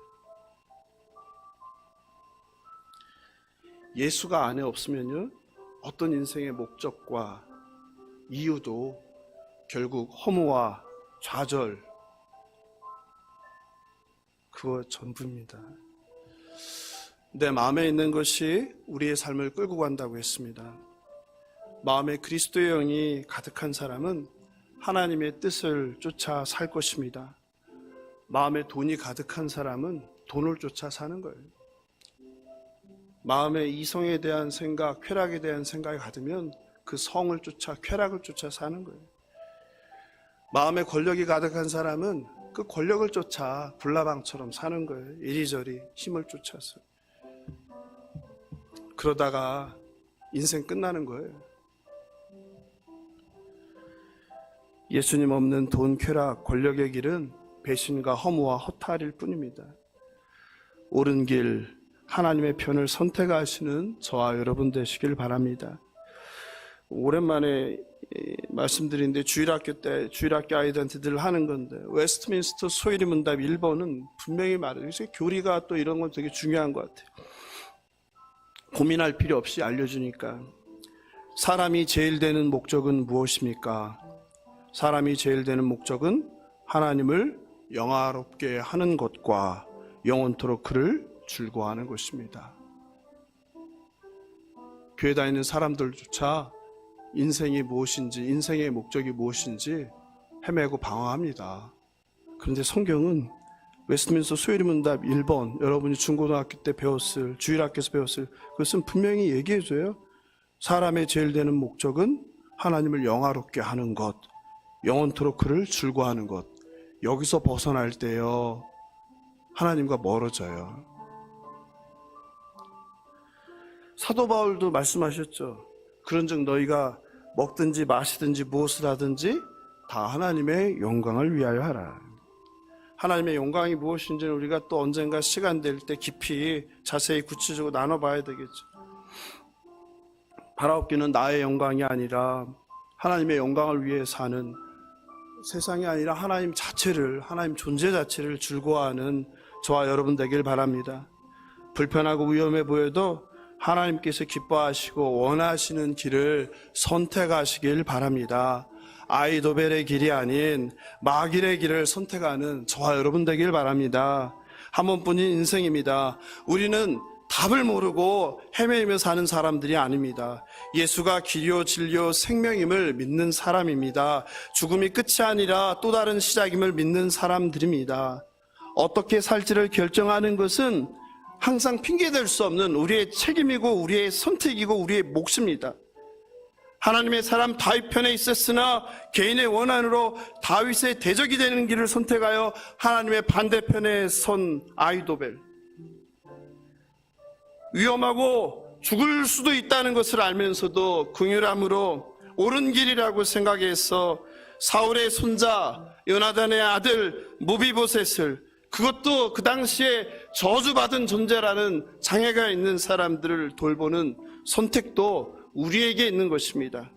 예수가 안에 없으면요, 어떤 인생의 목적과 이유도 결국 허무와 좌절, 그거 전부입니다. 내 마음에 있는 것이 우리의 삶을 끌고 간다고 했습니다. 마음에 그리스도의 영이 가득한 사람은 하나님의 뜻을 쫓아 살 것입니다. 마음에 돈이 가득한 사람은 돈을 쫓아 사는 거예요. 마음에 이성에 대한 생각, 쾌락에 대한 생각이 가득하면 그 성을 쫓아, 쾌락을 쫓아 사는 거예요. 마음에 권력이 가득한 사람은 그 권력을 쫓아 불나방처럼 사는 거예요. 이리저리 힘을 쫓아서. 그러다가 인생 끝나는 거예요. 예수님 없는 돈, 쾌락, 권력의 길은 배신과 허무와 허탈일 뿐입니다. 옳은 길, 하나님의 편을 선택하시는 저와 여러분 되시길 바랍니다. 오랜만에 말씀드리는데 주일학교 때 주일학교 아이들한테 늘 하는 건데, 웨스트민스터 소위리 문답 1번은 분명히 말해요. 그래서 교리가 또 이런 건 되게 중요한 것 같아요. 고민할 필요 없이 알려주니까. 사람이 제일 되는 목적은 무엇입니까? 사람이 제일 되는 목적은 하나님을 영화롭게 하는 것과 영원토록 그를 즐거워하는 것입니다. 교회 다니는 사람들조차 인생이 무엇인지, 인생의 목적이 무엇인지 헤매고 방황합니다. 그런데 성경은 웨스트민스터 소위리 문답 1번, 여러분이 중고등학교 때 배웠을, 주일학교에서 배웠을, 그것은 분명히 얘기해줘요. 사람의 제일 되는 목적은 하나님을 영화롭게 하는 것, 영원토록 그를 즐거워하는 것. 여기서 벗어날 때요, 하나님과 멀어져요. 사도 바울도 말씀하셨죠. 그런즉 너희가 먹든지 마시든지 무엇을 하든지 다 하나님의 영광을 위하여 하라. 하나님의 영광이 무엇인지는 우리가 또 언젠가 시간 될 때 깊이 자세히 구체적으로 나눠봐야 되겠죠. 바라옵기는 나의 영광이 아니라 하나님의 영광을 위해 사는, 세상이 아니라 하나님 자체를, 하나님 존재 자체를 즐거워하는 저와 여러분 되길 바랍니다. 불편하고 위험해 보여도 하나님께서 기뻐하시고 원하시는 길을 선택하시길 바랍니다. 아이도벨의 길이 아닌 마길의 길을 선택하는 저와 여러분 되길 바랍니다. 한 번뿐인 인생입니다. 우리는 답을 모르고 헤매며 사는 사람들이 아닙니다. 예수가 길이요 진리요 생명임을 믿는 사람입니다. 죽음이 끝이 아니라 또 다른 시작임을 믿는 사람들입니다. 어떻게 살지를 결정하는 것은 항상 핑계댈 수 없는 우리의 책임이고 우리의 선택이고 우리의 몫입니다. 하나님의 사람 다윗 편에 있었으나 개인의 원한으로 다윗의 대적이 되는 길을 선택하여 하나님의 반대편에 선 아히도벨. 위험하고 죽을 수도 있다는 것을 알면서도 긍휼함으로 옳은 길이라고 생각해서 사울의 손자 요나단의 아들 무비보셋을, 그것도 그 당시에 저주받은 존재라는 장애가 있는 사람들을 돌보는 선택도 우리에게 있는 것입니다.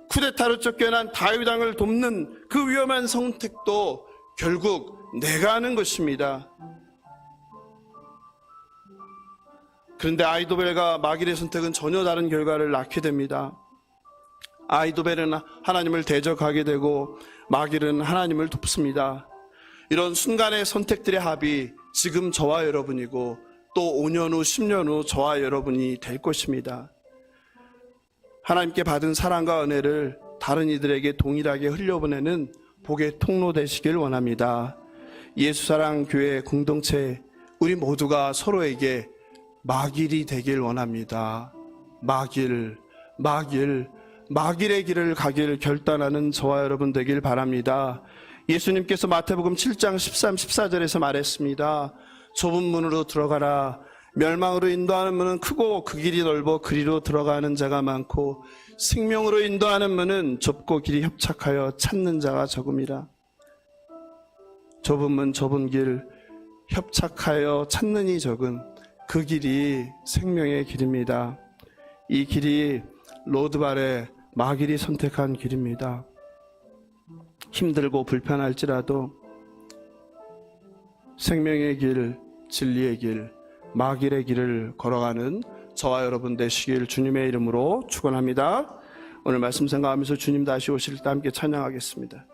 쿠데타로 쫓겨난 다윗 왕을 돕는 그 위험한 선택도 결국 내가 하는 것입니다. 그런데 아히도벨과 마길의 선택은 전혀 다른 결과를 낳게 됩니다. 아히도벨은 하나님을 대적하게 되고 마길은 하나님을 돕습니다. 이런 순간의 선택들의 합이 지금 저와 여러분이고 또 5년 후 10년 후 저와 여러분이 될 것입니다. 하나님께 받은 사랑과 은혜를 다른 이들에게 동일하게 흘려보내는 복의 통로 되시길 원합니다. 예수사랑교회 공동체 우리 모두가 서로에게 마길이 되길 원합니다. 마길의 길을 가길 결단하는 저와 여러분 되길 바랍니다. 예수님께서 마태복음 7장 13, 14절에서 말했습니다. 좁은 문으로 들어가라. 멸망으로 인도하는 문은 크고 그 길이 넓어 그리로 들어가는 자가 많고 생명으로 인도하는 문은 좁고 길이 협착하여 찾는 자가 적음이라. 좁은 문 좁은 길 협착하여 찾는 이 적은 그 길이 생명의 길입니다. 이 길이 로드발의 마길이 선택한 길입니다. 힘들고 불편할지라도 생명의 길, 진리의 길, 마길의 길을 걸어가는 저와 여러분 되시길 주님의 이름으로 축원합니다. 오늘 말씀 생각하면서 주님 다시 오실 때 함께 찬양하겠습니다.